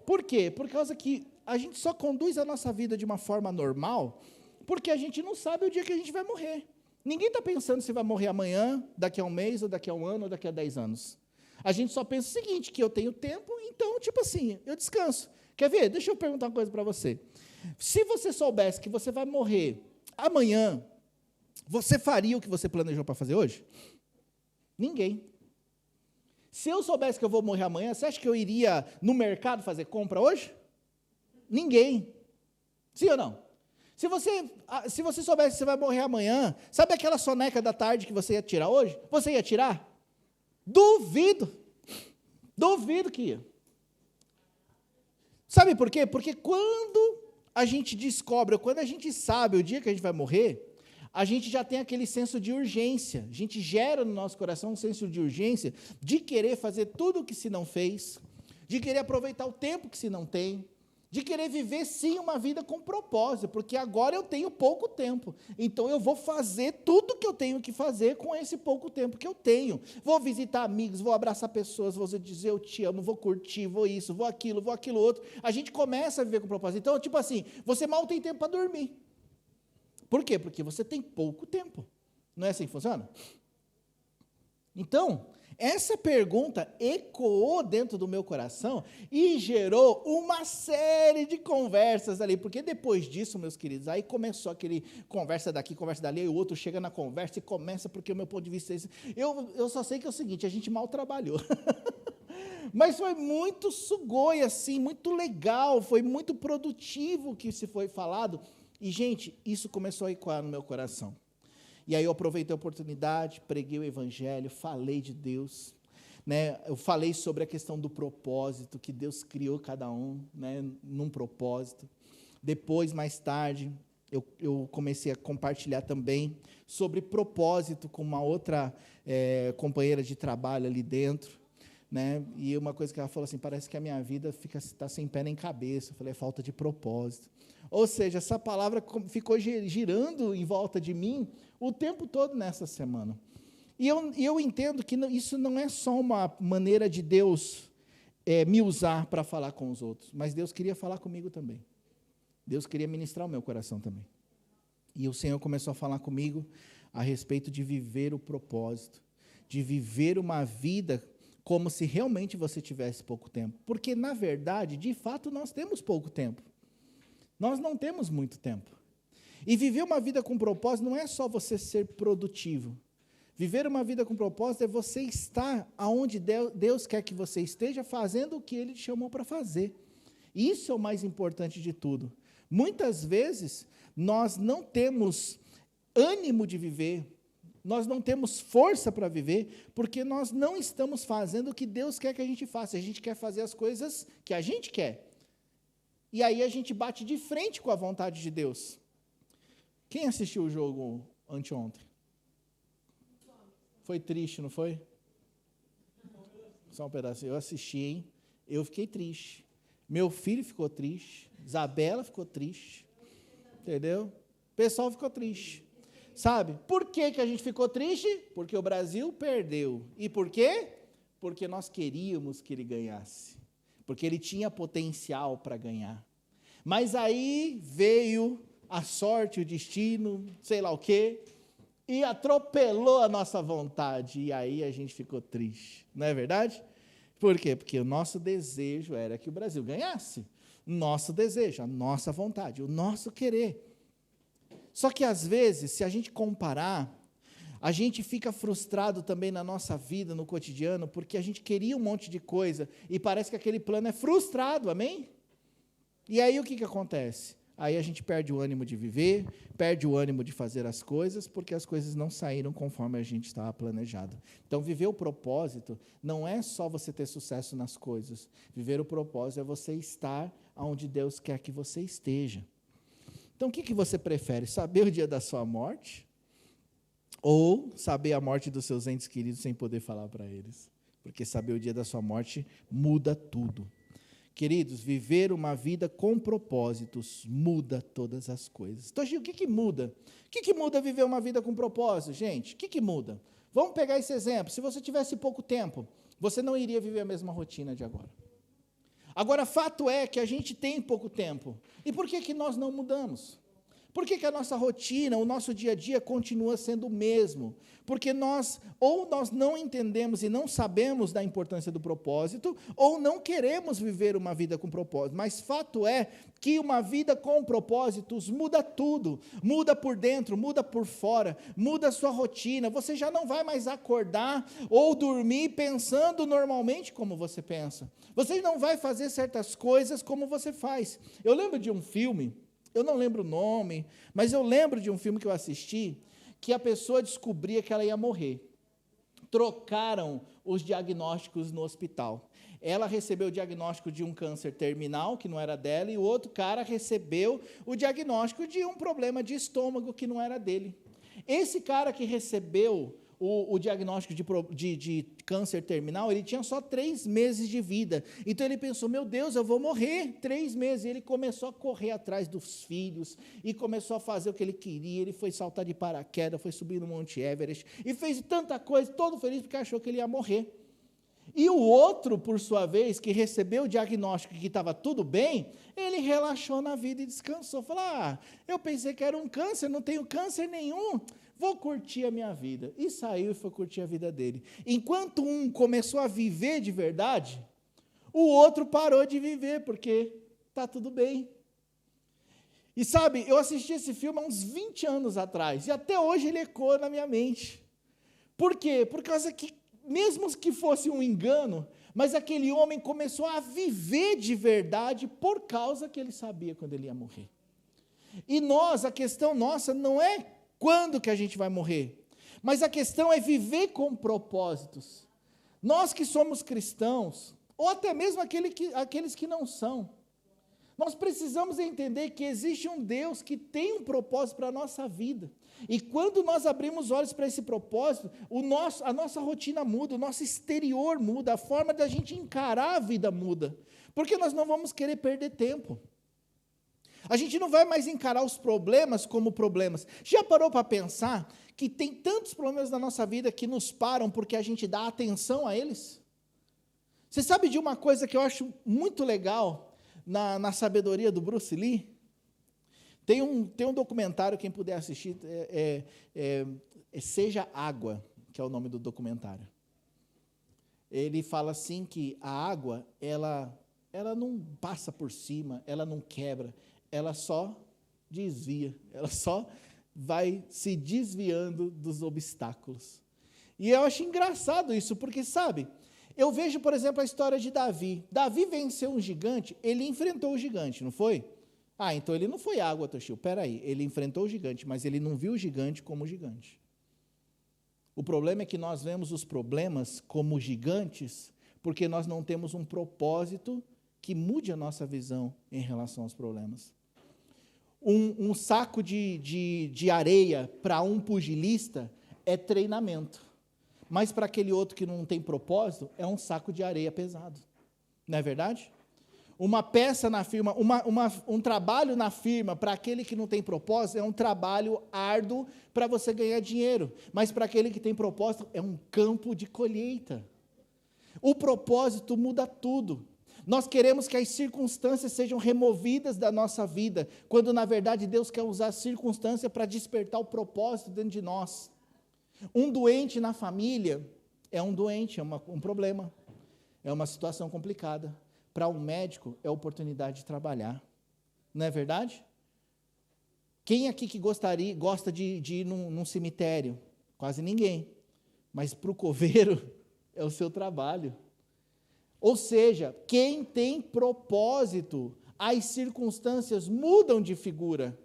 Por quê? Por causa que a gente só conduz a nossa vida de uma forma normal porque a gente não sabe o dia que a gente vai morrer. Ninguém está pensando se vai morrer amanhã, daqui a um mês, ou daqui a um ano, ou daqui a 10 anos. A gente só pensa o seguinte, que eu tenho tempo, então, tipo assim, eu descanso. Quer ver? Deixa eu perguntar uma coisa para você. Se você soubesse que você vai morrer amanhã, você faria o que você planejou para fazer hoje? Ninguém. Se eu soubesse que eu vou morrer amanhã, você acha que eu iria no mercado fazer compra hoje? Ninguém. Sim ou não? Se você soubesse que você vai morrer amanhã, sabe aquela soneca da tarde que você ia tirar hoje? Você ia tirar? Duvido. Duvido que ia. Sabe por quê? Porque quando a gente descobre, ou quando a gente sabe o dia que a gente vai morrer, a gente já tem aquele senso de urgência. A gente gera no nosso coração um senso de urgência de querer fazer tudo o que se não fez, de querer aproveitar o tempo que se não tem, de querer viver, sim, uma vida com propósito, porque agora eu tenho pouco tempo, então eu vou fazer tudo que eu tenho que fazer com esse pouco tempo que eu tenho. Vou visitar amigos, vou abraçar pessoas, vou dizer eu te amo, vou curtir, vou isso, vou aquilo outro. A gente começa a viver com propósito. Então, tipo assim, você mal tem tempo para dormir. Por quê? Porque você tem pouco tempo. Não é assim que funciona? Então, essa pergunta ecoou dentro do meu coração e gerou uma série de conversas ali, porque depois disso, meus queridos, aí começou aquele conversa daqui, conversa dali, aí o outro chega na conversa e começa, porque o meu ponto de vista é esse. Eu só sei que é o seguinte, a gente mal trabalhou. Mas foi muito sugoi, assim, muito legal, foi muito produtivo o que se foi falado. E, gente, isso começou a ecoar no meu coração. E aí eu aproveitei a oportunidade, preguei o evangelho, falei de Deus, né? Eu falei sobre a questão do propósito, que Deus criou cada um, né, num propósito. Depois, mais tarde, eu comecei a compartilhar também sobre propósito com uma outra companheira de trabalho ali dentro, né? E uma coisa que ela falou assim, parece que a minha vida está sem pé nem cabeça. Eu falei, é falta de propósito. Ou seja, essa palavra ficou girando em volta de mim o tempo todo nessa semana. E eu entendo que isso não é só uma maneira de Deus me usar para falar com os outros, mas Deus queria falar comigo também. Deus queria ministrar o meu coração também. E o Senhor começou a falar comigo a respeito de viver o propósito, de viver uma vida como se realmente você tivesse pouco tempo. Porque, na verdade, de fato, nós temos pouco tempo. Nós não temos muito tempo. E viver uma vida com propósito não é só você ser produtivo. Viver uma vida com propósito é você estar onde Deus quer que você esteja, fazendo o que Ele te chamou para fazer. Isso é o mais importante de tudo. Muitas vezes, nós não temos ânimo de viver, nós não temos força para viver, porque nós não estamos fazendo o que Deus quer que a gente faça. A gente quer fazer as coisas que a gente quer. E aí a gente bate de frente com a vontade de Deus. Quem assistiu o jogo anteontem? Foi triste, não foi? Só um pedacinho. Eu assisti, hein? Eu fiquei triste. Meu filho ficou triste. Isabela ficou triste. Entendeu? O pessoal ficou triste. Sabe? Por que a gente ficou triste? Porque o Brasil perdeu. E por quê? Porque nós queríamos que ele ganhasse. Porque ele tinha potencial para ganhar. Mas aí veio a sorte, o destino, sei lá o quê, e atropelou a nossa vontade. E aí a gente ficou triste. Não é verdade? Por quê? Porque o nosso desejo era que o Brasil ganhasse. Nosso desejo, a nossa vontade, o nosso querer. Só que, às vezes, se a gente comparar, a gente fica frustrado também na nossa vida, no cotidiano, porque a gente queria um monte de coisa e parece que aquele plano é frustrado, amém? E aí o que acontece? Aí a gente perde o ânimo de viver, perde o ânimo de fazer as coisas, porque as coisas não saíram conforme a gente estava planejado. Então, viver o propósito não é só você ter sucesso nas coisas. Viver o propósito é você estar onde Deus quer que você esteja. Então, o que você prefere? Saber o dia da sua morte? Ou saber a morte dos seus entes queridos sem poder falar para eles? Porque saber o dia da sua morte muda tudo. Queridos, viver uma vida com propósitos muda todas as coisas. Então, o que muda? O que muda viver uma vida com propósito, gente? O que muda? Vamos pegar esse exemplo. Se você tivesse pouco tempo, você não iria viver a mesma rotina de agora. Agora, fato é que a gente tem pouco tempo. E por que nós não mudamos? Por que a nossa rotina, o nosso dia a dia continua sendo o mesmo? Porque nós não entendemos e não sabemos da importância do propósito, ou não queremos viver uma vida com propósito. Mas fato é que uma vida com propósitos muda tudo. Muda por dentro, muda por fora, muda a sua rotina. Você já não vai mais acordar ou dormir pensando normalmente como você pensa. Você não vai fazer certas coisas como você faz. Eu lembro de um filme, eu não lembro o nome, mas eu lembro de um filme que eu assisti, que a pessoa descobria que ela ia morrer. Trocaram os diagnósticos no hospital. Ela recebeu o diagnóstico de um câncer terminal, que não era dela, e o outro cara recebeu o diagnóstico de um problema de estômago, que não era dele. Esse cara que recebeu o diagnóstico de câncer terminal, ele tinha só 3 meses de vida. Então ele pensou, meu Deus, eu vou morrer 3 meses. E ele começou a correr atrás dos filhos, e começou a fazer o que ele queria. Ele foi saltar de paraquedas, foi subir no Monte Everest, e fez tanta coisa, todo feliz, porque achou que ele ia morrer. E o outro, por sua vez, que recebeu o diagnóstico que estava tudo bem, ele relaxou na vida e descansou. Falou, eu pensei que era um câncer, não tenho câncer nenhum, vou curtir a minha vida. E saiu e foi curtir a vida dele. Enquanto um começou a viver de verdade, o outro parou de viver, porque está tudo bem. E sabe, eu assisti esse filme há uns 20 anos atrás, e até hoje ele ecoa na minha mente. Por quê? Por causa que, mesmo que fosse um engano, Mas aquele homem começou a viver de verdade por causa que ele sabia quando ele ia morrer. E nós, a questão nossa não é quando que a gente vai morrer, mas a questão é viver com propósitos. Nós que somos cristãos, ou até mesmo aqueles que não são, nós precisamos entender que existe um Deus que tem um propósito para a nossa vida. E quando nós abrimos olhos para esse propósito, a nossa rotina muda, o nosso exterior muda, a forma da gente encarar a vida muda. Porque nós não vamos querer perder tempo. A gente não vai mais encarar os problemas como problemas. Já parou para pensar que tem tantos problemas na nossa vida que nos param porque a gente dá atenção a eles? Você sabe de uma coisa que eu acho muito legal na sabedoria do Bruce Lee? Tem um documentário, quem puder assistir, Seja Água, que é o nome do documentário. Ele fala assim que a água, ela não passa por cima, ela não quebra, ela só desvia, ela só vai se desviando dos obstáculos. E eu acho engraçado isso, porque, sabe, eu vejo, por exemplo, a história de Davi. Davi venceu um gigante, ele enfrentou o gigante, não foi? Ah, então ele não foi água, Toshio. Peraí, ele enfrentou o gigante, mas ele não viu o gigante como gigante. O problema é que nós vemos os problemas como gigantes, porque nós não temos um propósito que mude a nossa visão em relação aos problemas. Um saco de areia para um pugilista é treinamento. Mas para aquele outro que não tem propósito, é um saco de areia pesado. Não é verdade? Uma peça na firma, um trabalho na firma, para aquele que não tem propósito, é um trabalho árduo para você ganhar dinheiro. Mas para aquele que tem propósito, é um campo de colheita. O propósito muda tudo. Nós queremos que as circunstâncias sejam removidas da nossa vida, quando na verdade Deus quer usar a circunstância para despertar o propósito dentro de nós. Um doente na família é um doente, é um problema, é uma situação complicada. Para um médico, é oportunidade de trabalhar. Não é verdade? Quem aqui que gosta de ir num cemitério? Quase ninguém. Mas para o coveiro, é o seu trabalho. Ou seja, quem tem propósito, as circunstâncias mudam de figura.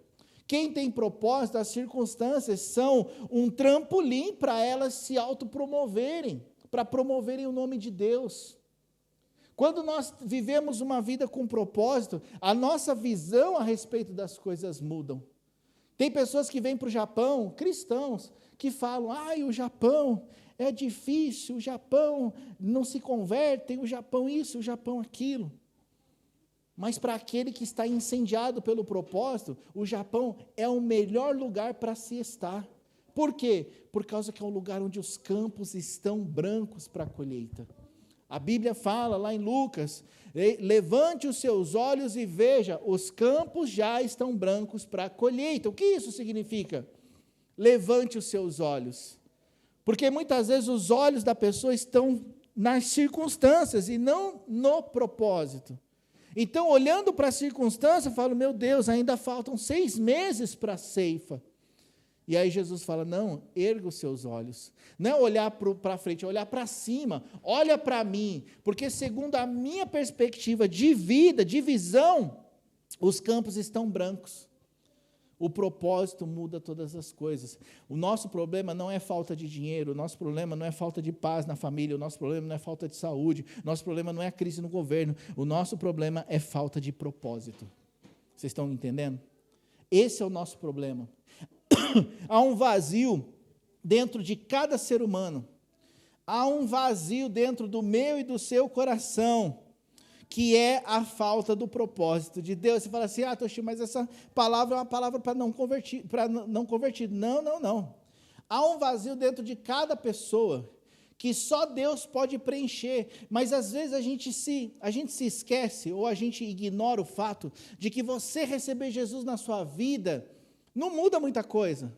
Quem tem propósito, as circunstâncias são um trampolim para elas se autopromoverem, para promoverem o nome de Deus. Quando nós vivemos uma vida com propósito, a nossa visão a respeito das coisas mudam. Tem pessoas que vêm para o Japão, cristãos, que falam, o Japão é difícil, o Japão não se convertem, o Japão isso, o Japão aquilo. Mas para aquele que está incendiado pelo propósito, o Japão é o melhor lugar para se estar. Por quê? Por causa que é um lugar onde os campos estão brancos para a colheita. A Bíblia fala lá em Lucas, levante os seus olhos e veja, os campos já estão brancos para a colheita. O que isso significa? Levante os seus olhos. Porque muitas vezes os olhos da pessoa estão nas circunstâncias e não no propósito. Então, olhando para a circunstância, eu falo, meu Deus, ainda faltam 6 meses para a ceifa. E aí Jesus fala, não, erga os seus olhos. Não é olhar para frente, é olhar para cima. Olha para mim, porque segundo a minha perspectiva de vida, de visão, os campos estão brancos. O propósito muda todas as coisas. O nosso problema não é falta de dinheiro, o nosso problema não é falta de paz na família, o nosso problema não é falta de saúde, o nosso problema não é a crise no governo, o nosso problema é falta de propósito. Vocês estão entendendo? Esse é o nosso problema. Há um vazio dentro de cada ser humano. Há um vazio dentro do meu e do seu coração, que é a falta do propósito de Deus. Você fala assim, Toshio, mas essa palavra é uma palavra para não convertido. Não. Há um vazio dentro de cada pessoa, que só Deus pode preencher, mas às vezes a gente se esquece, ou a gente ignora o fato, de que você receber Jesus na sua vida, não muda muita coisa.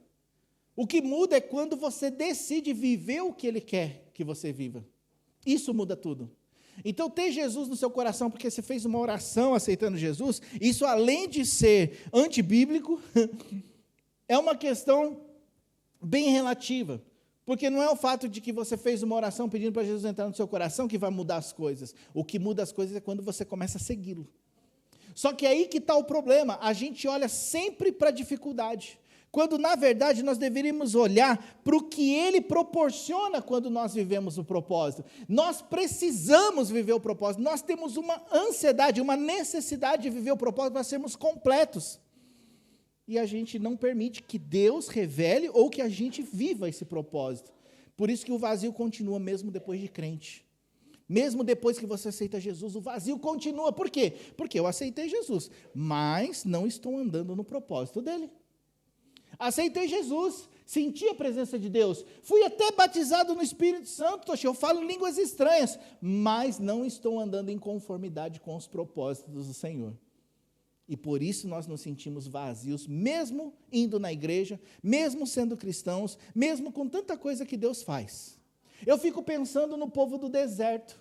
O que muda é quando você decide viver o que Ele quer que você viva. Isso muda tudo. Então, ter Jesus no seu coração, porque você fez uma oração aceitando Jesus, isso além de ser antibíblico, é uma questão bem relativa. Porque não é o fato de que você fez uma oração pedindo para Jesus entrar no seu coração que vai mudar as coisas. O que muda as coisas é quando você começa a segui-lo. Só que aí que está o problema, a gente olha sempre para a dificuldade, quando na verdade nós deveríamos olhar para o que Ele proporciona quando nós vivemos o propósito. Nós precisamos viver o propósito, nós temos uma ansiedade, uma necessidade de viver o propósito para sermos completos. E a gente não permite que Deus revele ou que a gente viva esse propósito. Por isso que o vazio continua mesmo depois de crente. Mesmo depois que você aceita Jesus, o vazio continua. Por quê? Porque eu aceitei Jesus, mas não estou andando no propósito dele. Aceitei Jesus, senti a presença de Deus, fui até batizado no Espírito Santo, eu falo línguas estranhas, mas não estou andando em conformidade com os propósitos do Senhor. E por isso nós nos sentimos vazios, mesmo indo na igreja, mesmo sendo cristãos, mesmo com tanta coisa que Deus faz. Eu fico pensando no povo do deserto,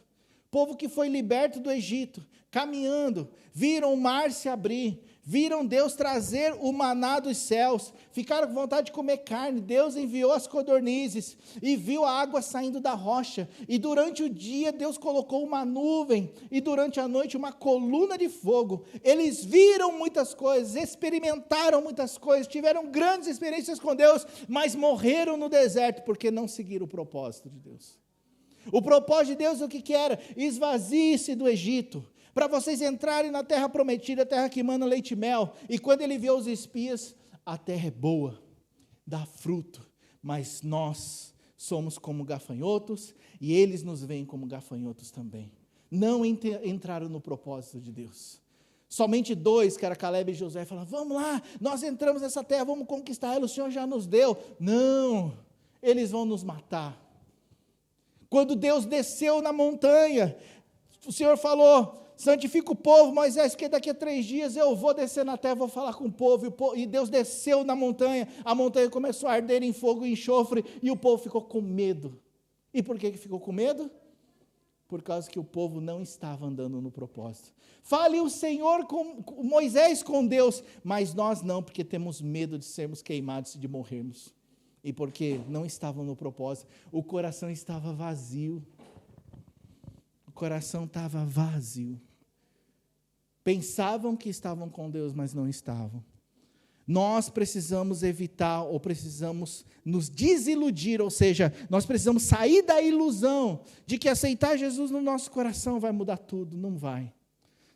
povo que foi liberto do Egito, caminhando, viram o mar se abrir, viram Deus trazer o maná dos céus, ficaram com vontade de comer carne, Deus enviou as codornizes, e viu a água saindo da rocha, e durante o dia Deus colocou uma nuvem, e durante a noite uma coluna de fogo. Eles viram muitas coisas, experimentaram muitas coisas, tiveram grandes experiências com Deus, mas morreram no deserto, porque não seguiram o propósito de Deus. O propósito de Deus, o que era? Esvazie-se do Egito, para vocês entrarem na terra prometida, a terra que mana leite e mel. E quando ele vê os espias, a terra é boa, dá fruto, mas nós somos como gafanhotos, e eles nos veem como gafanhotos também. Não entraram no propósito de Deus. Somente 2, que era Caleb e Josué, falaram, vamos lá, nós entramos nessa terra, vamos conquistar ela, o Senhor já nos deu. Não, eles vão nos matar. Quando Deus desceu na montanha, o Senhor falou, santifica o povo, Moisés, que daqui a 3 dias eu vou descer na terra, vou falar com o povo, e Deus desceu na montanha, a montanha começou a arder em fogo e enxofre, e o povo ficou com medo. E por que ficou com medo? Por causa que o povo não estava andando no propósito. Fale o Senhor com Moisés com Deus, mas nós não, porque temos medo de sermos queimados e de morrermos. E porque não estavam no propósito, o coração estava vazio. O coração estava vazio. Pensavam que estavam com Deus, mas não estavam. Nós precisamos evitar, ou precisamos nos desiludir, ou seja, nós precisamos sair da ilusão de que aceitar Jesus no nosso coração vai mudar tudo. Não vai.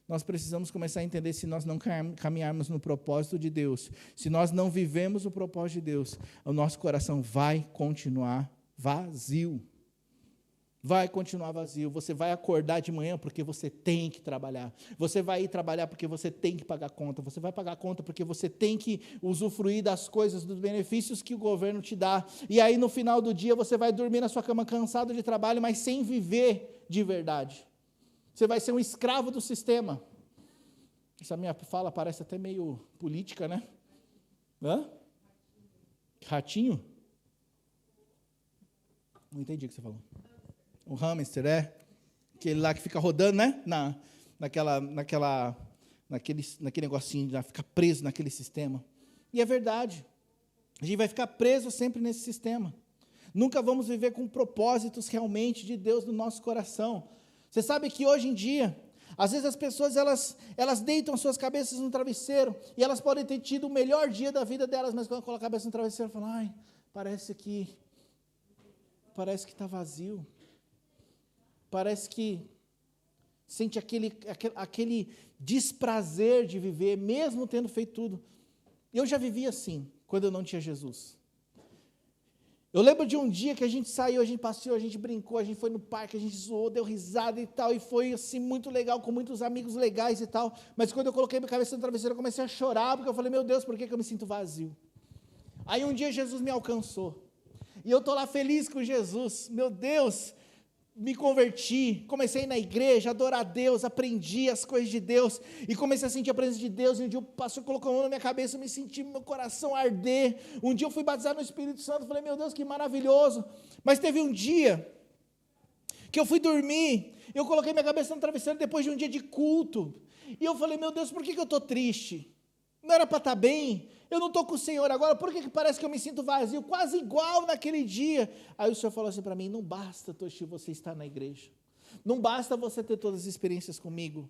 Nós precisamos começar a entender, se nós não caminharmos no propósito de Deus, se nós não vivemos o propósito de Deus, o nosso coração vai continuar vazio. Vai continuar vazio. Você vai acordar de manhã porque você tem que trabalhar. Você vai ir trabalhar porque você tem que pagar conta. Você vai pagar conta porque você tem que usufruir das coisas, dos benefícios que o governo te dá. E aí no final do dia você vai dormir na sua cama cansado de trabalho, mas sem viver de verdade. Você vai ser um escravo do sistema. Essa minha fala parece até meio política, né? Hã? Ratinho? Não entendi o que você falou. O hamster, aquele lá que fica rodando, né? Naquele negocinho, de ficar preso naquele sistema. E é verdade. A gente vai ficar preso sempre nesse sistema. Nunca vamos viver com propósitos realmente de Deus no nosso coração. Você sabe que hoje em dia, às vezes as pessoas elas deitam suas cabeças no travesseiro e elas podem ter tido o melhor dia da vida delas, mas quando colocam a cabeça no travesseiro, falam, ai, parece que está vazio. Parece que sente aquele desprazer de viver, mesmo tendo feito tudo. Eu já vivi assim, quando eu não tinha Jesus. Eu lembro de um dia que a gente saiu, a gente passeou, a gente brincou, a gente foi no parque, a gente zoou, deu risada e tal, e foi assim muito legal, com muitos amigos legais e tal, mas quando eu coloquei minha cabeça no travesseiro, eu comecei a chorar, porque eu falei, meu Deus, por que eu me sinto vazio? Aí um dia Jesus me alcançou, e eu estou lá feliz com Jesus, meu Deus, me converti, comecei a ir na igreja, adorar a Deus, aprendi as coisas de Deus, e comecei a sentir a presença de Deus, e um dia o pastor colocou a mão na minha cabeça, eu me senti meu coração arder, um dia eu fui batizado no Espírito Santo, falei, meu Deus, que maravilhoso, mas teve um dia, que eu fui dormir, eu coloquei minha cabeça no travesseiro, depois de um dia de culto, e eu falei, meu Deus, por que eu estou triste? Não era para estar bem? Eu não estou com o Senhor agora, por que parece que eu me sinto vazio? Quase igual naquele dia. Aí o Senhor falou assim para mim, não basta, Toshi, você estar na igreja. Não basta você ter todas as experiências comigo.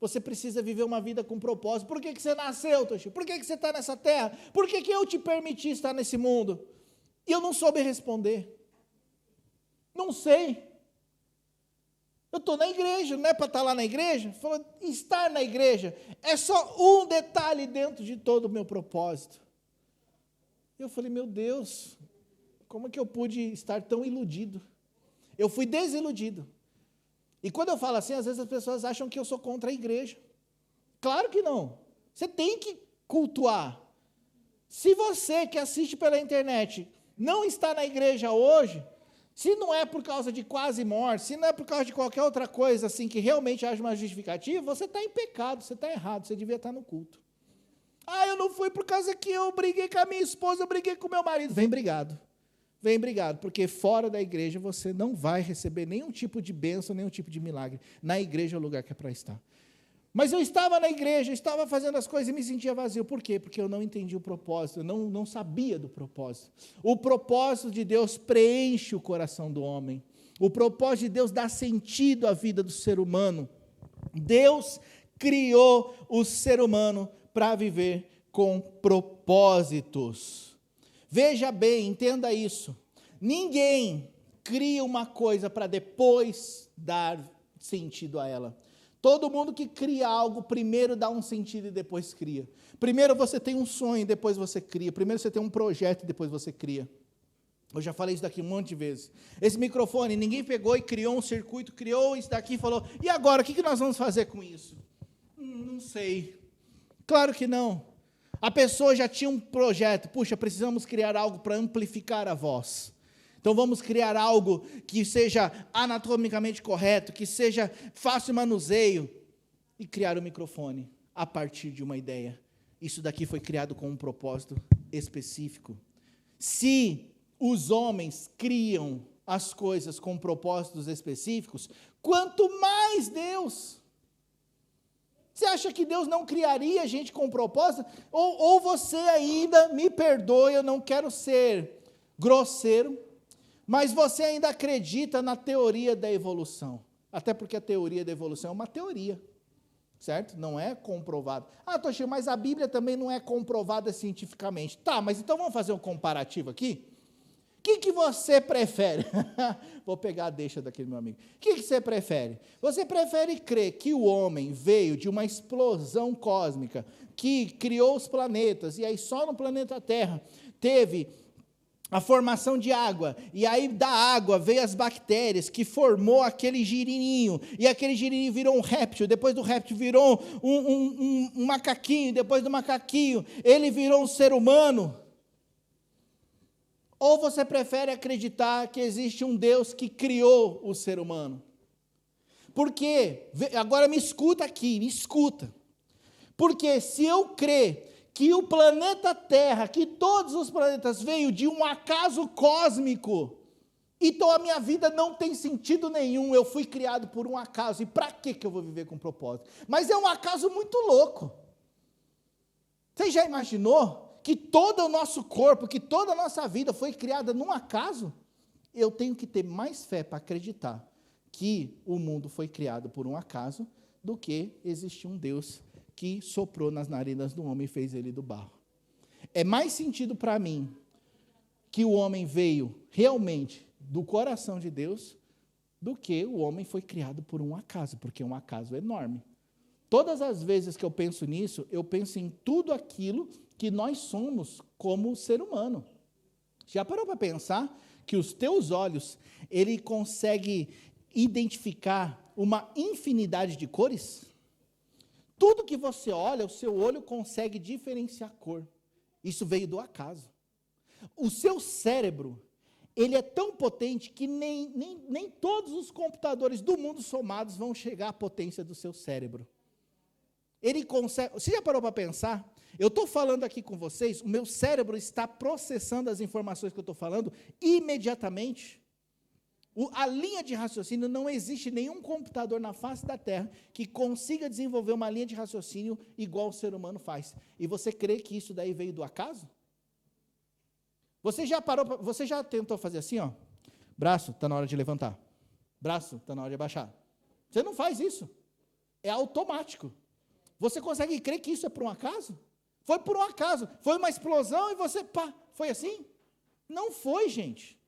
Você precisa viver uma vida com propósito. Por que você nasceu, Toshi? Por que você está nessa terra? Por que eu te permiti estar nesse mundo? E eu não soube responder. Não sei. Eu estou na igreja, não é para estar lá na igreja? Falou, estar na igreja é só um detalhe dentro de todo o meu propósito. Eu falei, meu Deus, como é que eu pude estar tão iludido? Eu fui desiludido. E quando eu falo assim, às vezes as pessoas acham que eu sou contra a igreja. Claro que não. Você tem que cultuar. Se você que assiste pela internet não está na igreja hoje, se não é por causa de quase morte, se não é por causa de qualquer outra coisa assim que realmente haja uma justificativa, você está em pecado, você está errado, você devia estar no culto. Ah, eu não fui por causa que eu briguei com a minha esposa, eu briguei com o meu marido. Vem brigado, porque fora da igreja você não vai receber nenhum tipo de bênção, nenhum tipo de milagre. Na igreja é o lugar que é para estar. Mas eu estava na igreja, estava fazendo as coisas e me sentia vazio. Por quê? Porque eu não entendi o propósito, eu não sabia do propósito. O propósito de Deus preenche o coração do homem. O propósito de Deus dá sentido à vida do ser humano. Deus criou o ser humano para viver com propósitos. Veja bem, entenda isso. Ninguém cria uma coisa para depois dar sentido a ela. Todo mundo que cria algo, primeiro dá um sentido e depois cria. Primeiro você tem um sonho, depois você cria. Primeiro você tem um projeto e depois você cria. Eu já falei isso daqui um monte de vezes. Esse microfone, ninguém pegou e criou um circuito, criou isso daqui e falou, e agora, o que nós vamos fazer com isso? Não sei. Claro que não. A pessoa já tinha um projeto, puxa, precisamos criar algo para amplificar a voz. Então vamos criar algo que seja anatomicamente correto, que seja fácil manuseio, e criar o microfone a partir de uma ideia. Isso daqui foi criado com um propósito específico. Se os homens criam as coisas com propósitos específicos, quanto mais Deus. Você acha que Deus não criaria gente com propósito? Ou você ainda, me perdoe, eu não quero ser grosseiro, mas você ainda acredita na teoria da evolução. Até porque a teoria da evolução é uma teoria, certo? Não é comprovado. Ah, Toshi, mas a Bíblia também não é comprovada cientificamente. Tá, mas então vamos fazer um comparativo aqui? O que você prefere? Vou pegar a deixa daquele meu amigo. O que você prefere? Você prefere crer que o homem veio de uma explosão cósmica que criou os planetas, e aí só no planeta Terra teve a formação de água, e aí da água veio as bactérias, que formou aquele girininho, e aquele girininho virou um réptil, depois do réptil virou um macaquinho, depois do macaquinho ele virou um ser humano? Ou você prefere acreditar que existe um Deus que criou o ser humano? Porque, agora me escuta aqui, me escuta. Porque se eu crer que o planeta Terra, que todos os planetas veio de um acaso cósmico, então a minha vida não tem sentido nenhum, eu fui criado por um acaso, e para que eu vou viver com propósito? Mas é um acaso muito louco. Você já imaginou que todo o nosso corpo, que toda a nossa vida foi criada num acaso? Eu tenho que ter mais fé para acreditar que o mundo foi criado por um acaso do que existe um Deus que soprou nas narinas do homem e fez ele do barro. É mais sentido para mim que o homem veio realmente do coração de Deus do que o homem foi criado por um acaso, porque é um acaso enorme. Todas as vezes que eu penso nisso, eu penso em tudo aquilo que nós somos como ser humano. Já parou para pensar que os teus olhos, ele consegue identificar uma infinidade de cores? Tudo que você olha, o seu olho consegue diferenciar cor. Isso veio do acaso. O seu cérebro, ele é tão potente que nem todos os computadores do mundo somados vão chegar à potência do seu cérebro. Ele consegue. Você já parou para pensar? Eu estou falando aqui com vocês, o meu cérebro está processando as informações que eu estou falando imediatamente. A linha de raciocínio, não existe nenhum computador na face da Terra que consiga desenvolver uma linha de raciocínio igual o ser humano faz. E você crê que isso daí veio do acaso? Você já tentou fazer assim, ó? Braço, está na hora de levantar. Braço, está na hora de abaixar. Você não faz isso. É automático. Você consegue crer que isso é por um acaso? Foi por um acaso. Foi uma explosão e você, pá, foi assim? Não foi, gente.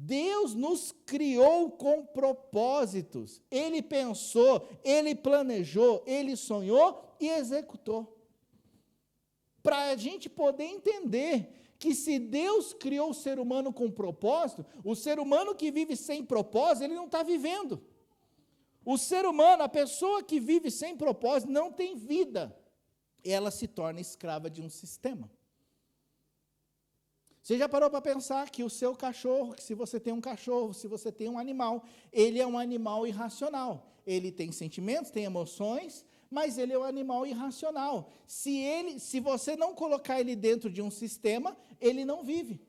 Deus nos criou com propósitos. Ele pensou, Ele planejou, Ele sonhou e executou. Para a gente poder entender que se Deus criou o ser humano com propósito, o ser humano que vive sem propósito, ele não está vivendo. O ser humano, a pessoa que vive sem propósito, não tem vida. Ela se torna escrava de um sistema. Você já parou para pensar que o seu cachorro, que se você tem um cachorro, se você tem um animal, ele é um animal irracional. Ele tem sentimentos, tem emoções, mas ele é um animal irracional. Se você não colocar ele dentro de um sistema, ele não vive.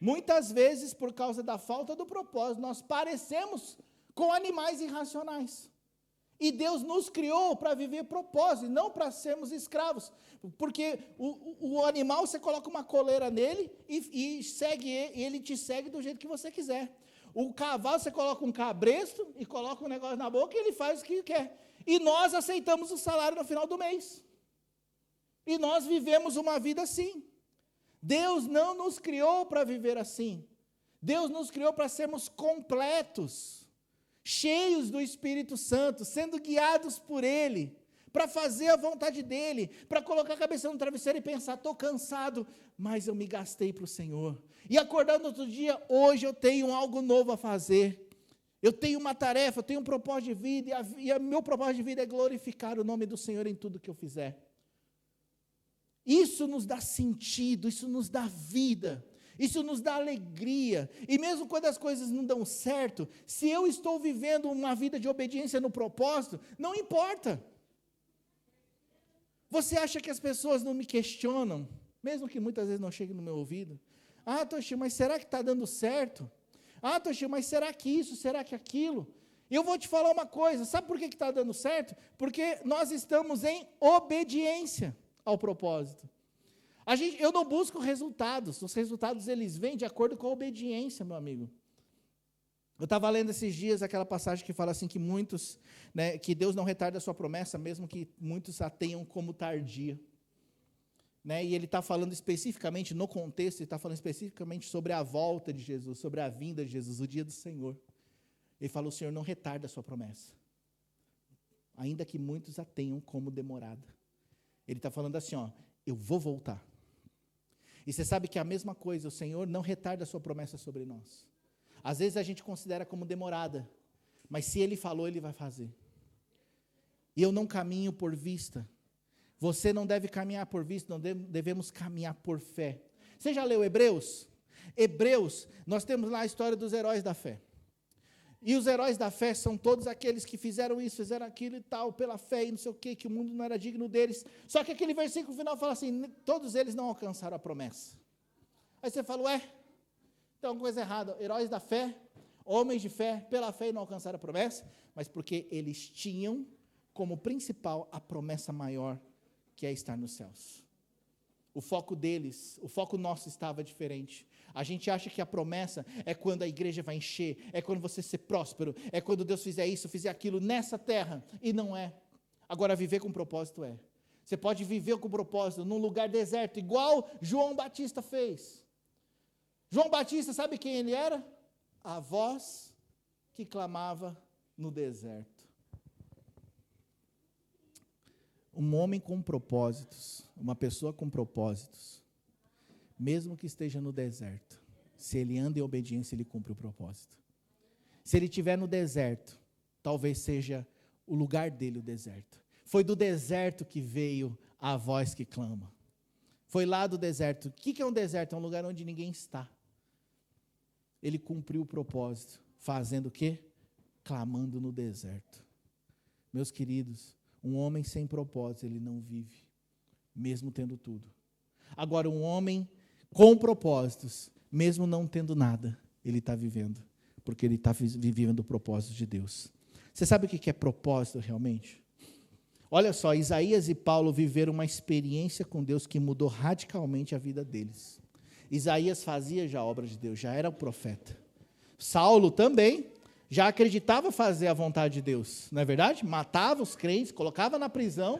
Muitas vezes, por causa da falta do propósito, nós parecemos com animais irracionais. E Deus nos criou para viver propósito, não para sermos escravos. Porque o animal, você coloca uma coleira nele e ele te segue do jeito que você quiser. O cavalo, você coloca um cabresto e coloca um negócio na boca e ele faz o que quer. E nós aceitamos o salário no final do mês. E nós vivemos uma vida assim. Deus não nos criou para viver assim. Deus nos criou para sermos completos, cheios do Espírito Santo, sendo guiados por Ele, para fazer a vontade dEle, para colocar a cabeça no travesseiro e pensar, estou cansado, mas eu me gastei para o Senhor. E acordar no outro dia, hoje eu tenho algo novo a fazer. Eu tenho uma tarefa, eu tenho um propósito de vida, e o meu propósito de vida é glorificar o nome do Senhor em tudo que eu fizer. Isso nos dá sentido, isso nos dá vida. Isso nos dá alegria, e mesmo quando as coisas não dão certo, se eu estou vivendo uma vida de obediência no propósito, não importa. Você acha que as pessoas não me questionam, mesmo que muitas vezes não chegue no meu ouvido? Ah, Toshio, mas será que está dando certo? Ah, Toshio, mas será que isso, será que aquilo? E eu vou te falar uma coisa, sabe por que está dando certo? Porque nós estamos em obediência ao propósito. Eu não busco resultados, os resultados eles vêm de acordo com a obediência, meu amigo. Eu estava lendo esses dias aquela passagem que fala assim que muitos, que Deus não retarda a sua promessa, mesmo que muitos a tenham como tardia. E ele está falando especificamente, no contexto, ele está falando especificamente sobre a volta de Jesus, sobre a vinda de Jesus, o dia do Senhor. Ele fala, o Senhor não retarda a sua promessa, ainda que muitos a tenham como demorada. Ele está falando assim, eu vou voltar. E você sabe que é a mesma coisa, o Senhor não retarda a sua promessa sobre nós. Às vezes a gente considera como demorada, mas se Ele falou, Ele vai fazer. E eu não caminho por vista. Você não deve caminhar por vista, não devemos caminhar por fé. Você já leu Hebreus? Hebreus, nós temos lá a história dos heróis da fé. E os heróis da fé são todos aqueles que fizeram isso, fizeram aquilo e tal, pela fé e não sei o quê, que o mundo não era digno deles. Só que aquele versículo final fala assim, todos eles não alcançaram a promessa. Aí você fala, tem alguma coisa errada. Heróis da fé, homens de fé, pela fé e não alcançaram a promessa, mas porque eles tinham como principal a promessa maior, que é estar nos céus. O foco deles, o foco nosso estava diferente. A gente acha que a promessa é quando a igreja vai encher, é quando você ser próspero, é quando Deus fizer isso, fizer aquilo nessa terra, e não é. Agora, viver com propósito é. Você pode viver com propósito num lugar deserto, igual João Batista fez. João Batista, sabe quem ele era? A voz que clamava no deserto. Um homem com propósitos, uma pessoa com propósitos, mesmo que esteja no deserto, se ele anda em obediência, ele cumpre o propósito. Se ele estiver no deserto, talvez seja o lugar dele o deserto. Foi do deserto que veio a voz que clama. Foi lá do deserto. O que é um deserto? É um lugar onde ninguém está. Ele cumpriu o propósito, fazendo o quê? Clamando no deserto. Meus queridos, um homem sem propósito, ele não vive, mesmo tendo tudo. Agora, um homem com propósitos, mesmo não tendo nada, ele está vivendo. porque ele está vivendo o propósito de Deus. Você sabe o que é propósito realmente? Olha só, Isaías e Paulo viveram uma experiência com Deus que mudou radicalmente a vida deles. Isaías fazia já a obra de Deus, já era o profeta. Saulo também já acreditava fazer a vontade de Deus, não é verdade? Matava os crentes, colocava na prisão,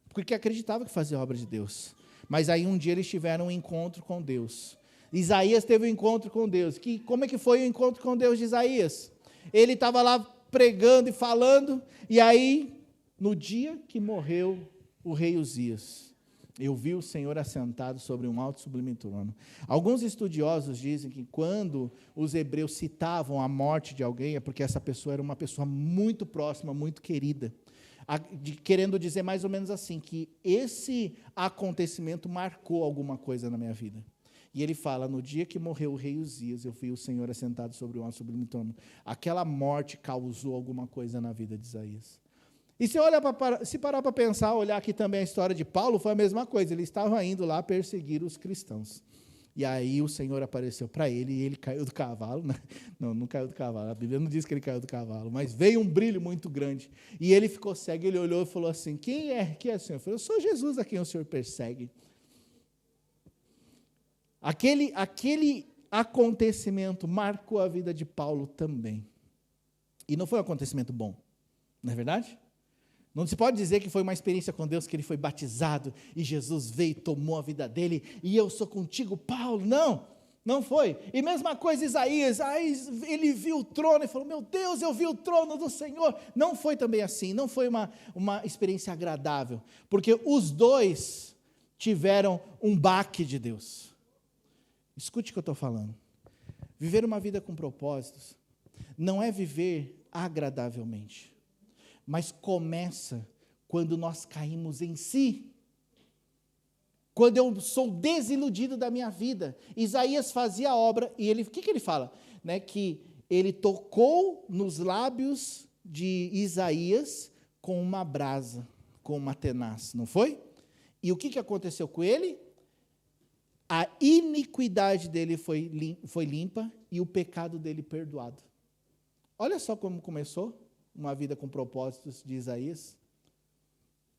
porque acreditava que fazia a obra de Deus. Mas aí um dia eles tiveram um encontro com Deus. Isaías teve um encontro com Deus. Como é que foi o encontro com Deus de Isaías? Ele estava lá pregando e falando, e aí, no dia que morreu o rei Uzias, eu vi o Senhor assentado sobre um alto e sublime trono. Alguns estudiosos dizem que quando os hebreus citavam a morte de alguém, é porque essa pessoa era uma pessoa muito próxima, muito querida. Querendo dizer mais ou menos assim, que esse acontecimento marcou alguma coisa na minha vida. E ele fala, no dia que morreu o rei Uzias, eu vi o Senhor assentado sobre um alto e sublime trono. Aquela morte causou alguma coisa na vida de Isaías. E se parar para pensar, olhar aqui também a história de Paulo, foi a mesma coisa. Ele estava indo lá perseguir os cristãos. E aí o Senhor apareceu para ele e ele caiu do cavalo. Né? Não caiu do cavalo, a Bíblia não diz que ele caiu do cavalo, mas veio um brilho muito grande. E ele ficou cego, ele olhou e falou assim, quem é o Senhor? Eu falei, eu sou Jesus a quem o Senhor persegue. Aquele acontecimento marcou a vida de Paulo também. E não foi um acontecimento bom, não é verdade? Não se pode dizer que foi uma experiência com Deus, que ele foi batizado e Jesus veio e tomou a vida dele e eu sou contigo, Paulo. Não foi. E mesma coisa Isaías, ele viu o trono e falou, meu Deus, eu vi o trono do Senhor. Não foi também assim, não foi uma experiência agradável, porque os dois tiveram um baque de Deus. Escute o que eu estou falando. Viver uma vida com propósitos não é viver agradavelmente, mas começa quando nós caímos em si. Quando eu sou desiludido da minha vida. Isaías fazia a obra, e o que ele fala? Né, que ele tocou nos lábios de Isaías com uma brasa, com uma tenaz, não foi? E o que aconteceu com ele? A iniquidade dele foi limpa e o pecado dele perdoado. Olha só como começou uma vida com propósitos de Isaías.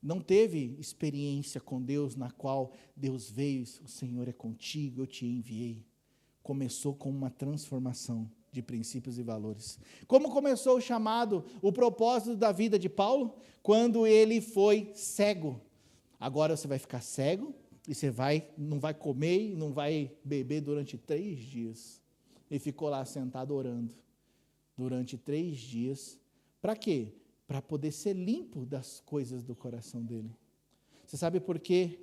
Não teve experiência com Deus na qual Deus veio, o Senhor é contigo, eu te enviei. Começou com uma transformação de princípios e valores. Como começou o chamado, o propósito da vida de Paulo? Quando ele foi cego. Agora você vai ficar cego e você não vai comer e não vai beber durante 3 dias. Ele ficou lá sentado orando durante 3 dias. Para quê? Para poder ser limpo das coisas do coração dele. Você sabe por quê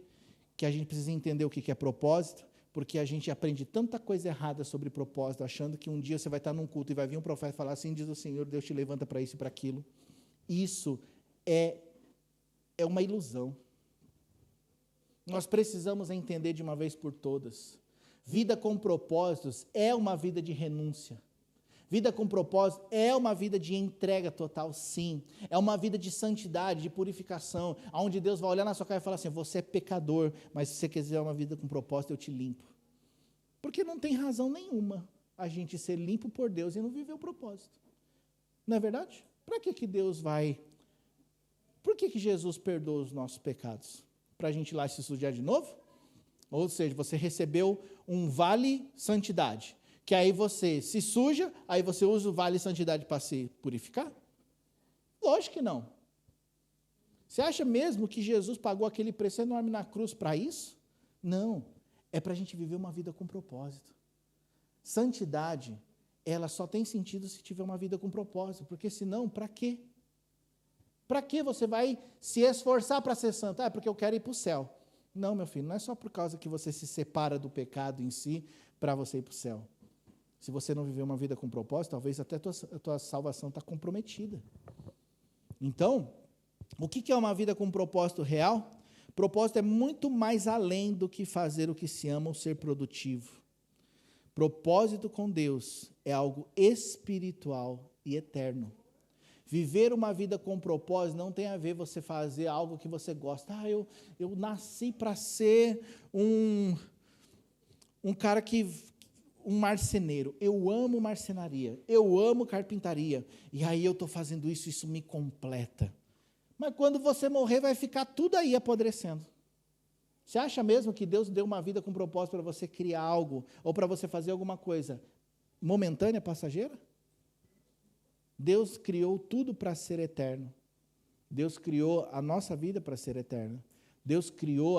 que a gente precisa entender o que é propósito? Porque a gente aprende tanta coisa errada sobre propósito, achando que um dia você vai estar num culto e vai vir um profeta falar assim, diz o Senhor, Deus te levanta para isso e para aquilo. Isso é uma ilusão. Nós precisamos entender de uma vez por todas. Vida com propósitos é uma vida de renúncia. Vida com propósito é uma vida de entrega total, sim. É uma vida de santidade, de purificação, onde Deus vai olhar na sua cara e falar assim, você é pecador, mas se você quiser uma vida com propósito, eu te limpo. Porque não tem razão nenhuma a gente ser limpo por Deus e não viver o propósito. Não é verdade? Para que Deus vai... Por que Jesus perdoa os nossos pecados? Para a gente ir lá se sujar de novo? Ou seja, você recebeu um vale santidade, que aí você se suja, aí você usa o vale santidade para se purificar? Lógico que não. Você acha mesmo que Jesus pagou aquele preço enorme na cruz para isso? Não. É para a gente viver uma vida com propósito. Santidade, ela só tem sentido se tiver uma vida com propósito, porque senão, para quê? Para que você vai se esforçar para ser santo? É porque eu quero ir para o céu. Não, meu filho, não é só por causa que você se separa do pecado em si para você ir para o céu. Se você não viver uma vida com propósito, talvez até a tua salvação está comprometida. Então, o que é uma vida com propósito real? Propósito é muito mais além do que fazer o que se ama ou ser produtivo. Propósito com Deus é algo espiritual e eterno. Viver uma vida com propósito não tem a ver você fazer algo que você gosta. Eu nasci para ser um cara que... um marceneiro, eu amo marcenaria, eu amo carpintaria, e aí eu estou fazendo isso, isso me completa. Mas quando você morrer, vai ficar tudo aí apodrecendo. Você acha mesmo que Deus deu uma vida com propósito para você criar algo, ou para você fazer alguma coisa momentânea, passageira? Deus criou tudo para ser eterno. Deus criou a nossa vida para ser eterna. Deus criou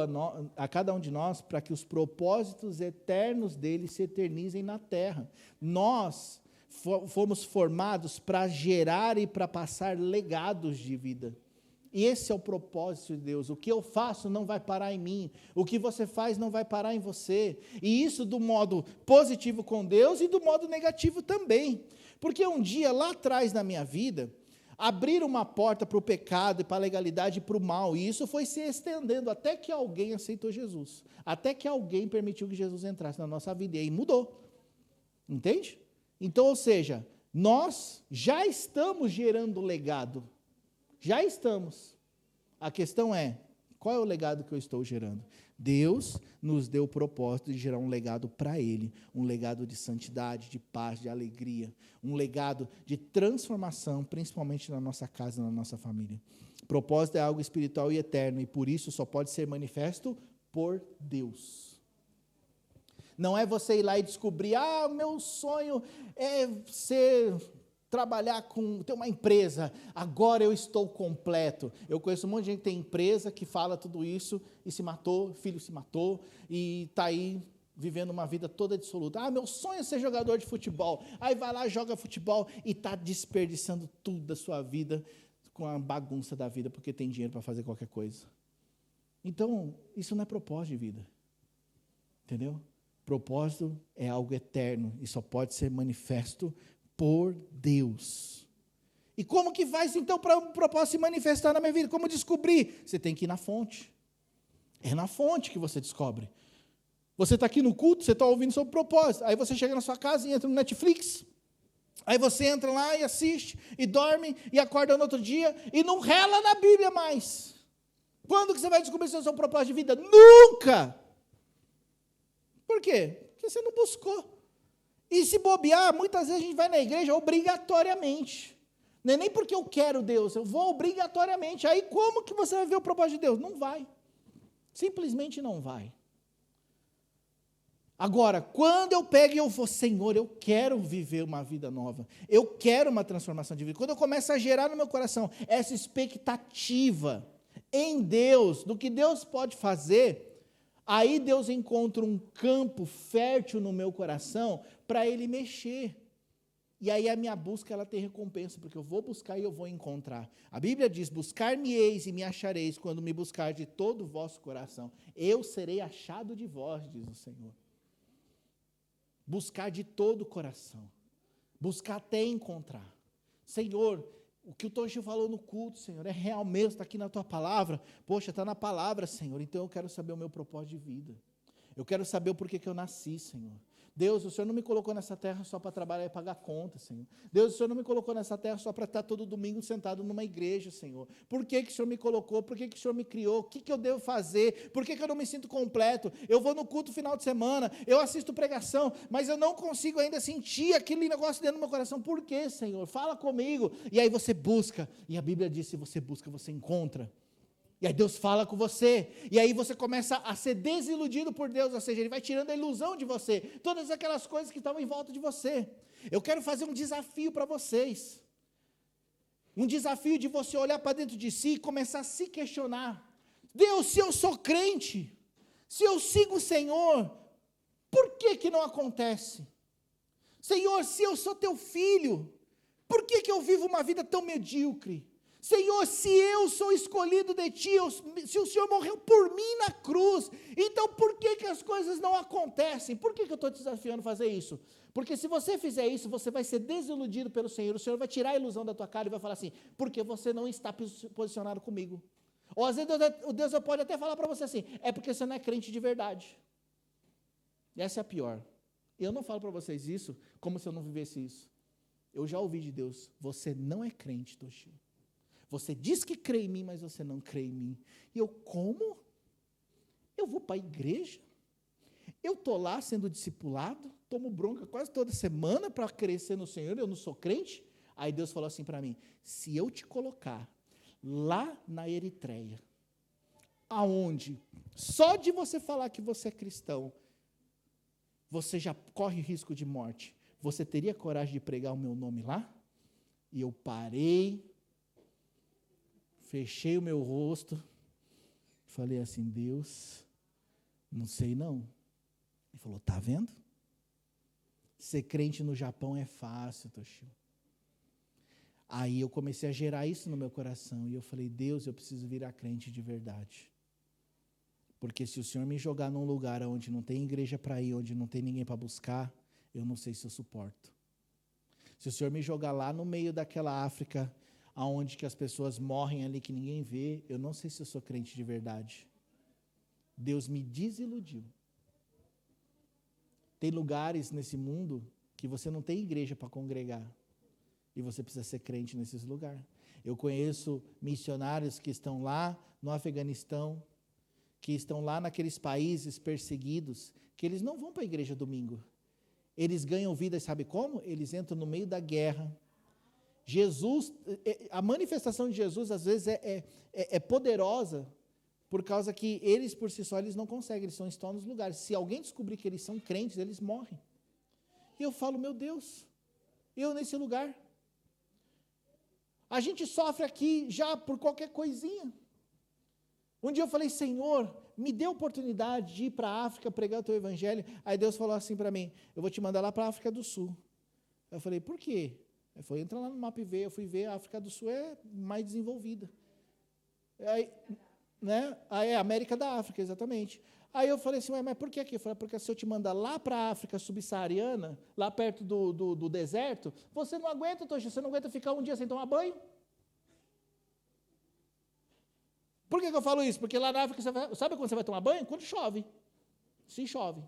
a cada um de nós para que os propósitos eternos dele se eternizem na terra. Nós fomos formados para gerar e para passar legados de vida. E esse é o propósito de Deus. O que eu faço não vai parar em mim. O que você faz não vai parar em você. E isso do modo positivo com Deus e do modo negativo também. Porque um dia, lá atrás na minha vida, abriram uma porta para o pecado, e para a legalidade e para o mal. E isso foi se estendendo até que alguém aceitou Jesus. Até que alguém permitiu que Jesus entrasse na nossa vida. E aí mudou. Entende? Então, ou seja, nós já estamos gerando legado. Já estamos. A questão é, qual é o legado que eu estou gerando? Deus nos deu o propósito de gerar um legado para Ele, um legado de santidade, de paz, de alegria, um legado de transformação, principalmente na nossa casa, na nossa família. O propósito é algo espiritual e eterno, e por isso só pode ser manifesto por Deus. Não é você ir lá e descobrir, meu sonho é trabalhar ter uma empresa, agora eu estou completo. Eu conheço um monte de gente que tem empresa, que fala tudo isso, e se matou, filho se matou, e está aí vivendo uma vida toda dissoluta. Meu sonho é ser jogador de futebol. Aí vai lá, joga futebol, e está desperdiçando tudo da sua vida, com a bagunça da vida, porque tem dinheiro para fazer qualquer coisa. Então, isso não é propósito de vida. Entendeu? Propósito é algo eterno, e só pode ser manifesto por Deus. E como que faz então para o propósito se manifestar na minha vida? Como descobrir? Você tem que ir na fonte. É na fonte que você descobre. Você está aqui no culto, você está ouvindo sobre propósito. Aí você chega na sua casa e entra no Netflix. Aí você entra lá e assiste, e dorme, e acorda no outro dia, e não rela na Bíblia mais. Quando que você vai descobrir se é o seu propósito de vida? Nunca! Por quê? Porque você não buscou. E se bobear, muitas vezes a gente vai na igreja obrigatoriamente. Não é nem porque eu quero Deus, eu vou obrigatoriamente. Aí como que você vai ver o propósito de Deus? Não vai. Simplesmente não vai. Agora, quando eu pego e eu vou, Senhor, eu quero viver uma vida nova. Eu quero uma transformação de vida. Quando eu começo a gerar no meu coração essa expectativa em Deus, do que Deus pode fazer, aí Deus encontra um campo fértil no meu coração para Ele mexer. E aí a minha busca, ela tem recompensa, porque eu vou buscar e eu vou encontrar. A Bíblia diz, buscar-me-eis e me achareis quando me buscar de todo o vosso coração. Eu serei achado de vós, diz o Senhor. Buscar de todo o coração. Buscar até encontrar. Senhor, o que o Toshio falou no culto, Senhor, é real mesmo, está aqui na tua palavra. Poxa, está na palavra, Senhor, então eu quero saber o meu propósito de vida. Eu quero saber o porquê que eu nasci, Senhor. Deus, o Senhor não me colocou nessa terra só para trabalhar e pagar conta, Senhor. Deus, o Senhor não me colocou nessa terra só para estar todo domingo sentado numa igreja, Senhor. Por que que o Senhor me colocou? Por que que o Senhor me criou? O que que eu devo fazer? Por que que eu não me sinto completo? Eu vou no culto final de semana, eu assisto pregação, mas eu não consigo ainda sentir aquele negócio dentro do meu coração. Por quê, Senhor? Fala comigo. E aí você busca, e a Bíblia diz, se você busca, você encontra. E aí Deus fala com você, e aí você começa a ser desiludido por Deus, ou seja, Ele vai tirando a ilusão de você, todas aquelas coisas que estavam em volta de você. Eu quero fazer um desafio para vocês, um desafio de você olhar para dentro de si e começar a se questionar. Deus, se eu sou crente, se eu sigo o Senhor, por que que não acontece? Senhor, se eu sou teu filho, por que que eu vivo uma vida tão medíocre? Senhor, se eu sou escolhido de Ti, se o Senhor morreu por mim na cruz, então por que que as coisas não acontecem? Por que que eu estou te desafiando a fazer isso? Porque se você fizer isso, você vai ser desiludido pelo Senhor, o Senhor vai tirar a ilusão da tua cara e vai falar assim, porque você não está posicionado comigo. Ou às vezes Deus pode até falar para você assim, é porque você não é crente de verdade. E essa é a pior. Eu não falo para vocês isso como se eu não vivesse isso. Eu já ouvi de Deus, você não é crente, Toshio. Você diz que crê em mim, mas você não crê em mim. E eu, como? Eu vou para a igreja? Eu estou lá sendo discipulado, tomo bronca quase toda semana para crescer no Senhor, eu não sou crente. Aí Deus falou assim para mim, se eu te colocar lá na Eritreia, aonde só de você falar que você é cristão, você já corre risco de morte, você teria coragem de pregar o meu nome lá? E eu parei, fechei o meu rosto, falei assim, Deus, não sei não. Ele falou, tá vendo? Ser crente no Japão é fácil, Toshio. Aí eu comecei a gerar isso no meu coração, e eu falei, Deus, eu preciso virar crente de verdade. Porque se o Senhor me jogar num lugar onde não tem igreja para ir, onde não tem ninguém para buscar, eu não sei se eu suporto. Se o Senhor me jogar lá no meio daquela África, onde que as pessoas morrem ali, que ninguém vê, eu não sei se eu sou crente de verdade. Deus me desiludiu. Tem lugares nesse mundo que você não tem igreja para congregar. E você precisa ser crente nesses lugares. Eu conheço missionários que estão lá no Afeganistão, que estão lá naqueles países perseguidos, que eles não vão para a igreja domingo. Eles ganham vida, sabe como? Eles entram no meio da guerra. Jesus, a manifestação de Jesus, às vezes, é poderosa, por causa que eles, por si só, eles não conseguem, eles estão nos lugares. Se alguém descobrir que eles são crentes, eles morrem. E eu falo, meu Deus, eu nesse lugar. A gente sofre aqui já por qualquer coisinha. Um dia eu falei, Senhor, me dê a oportunidade de ir para a África pregar o teu evangelho. Aí Deus falou assim para mim, eu vou te mandar lá para a África do Sul. Eu falei, por quê? Ele falou, entra lá no mapa e vê. Eu fui ver, a África do Sul é mais desenvolvida. Aí, né? Aí é a América da África, exatamente. Aí eu falei assim, mas por que aqui? Eu falei, porque se eu te mandar lá para a África subsaariana, lá perto do deserto, você não aguenta, Toshi, você não aguenta ficar um dia sem tomar banho? Por que eu falo isso? Porque lá na África, sabe quando você vai tomar banho? Quando chove. Se chove.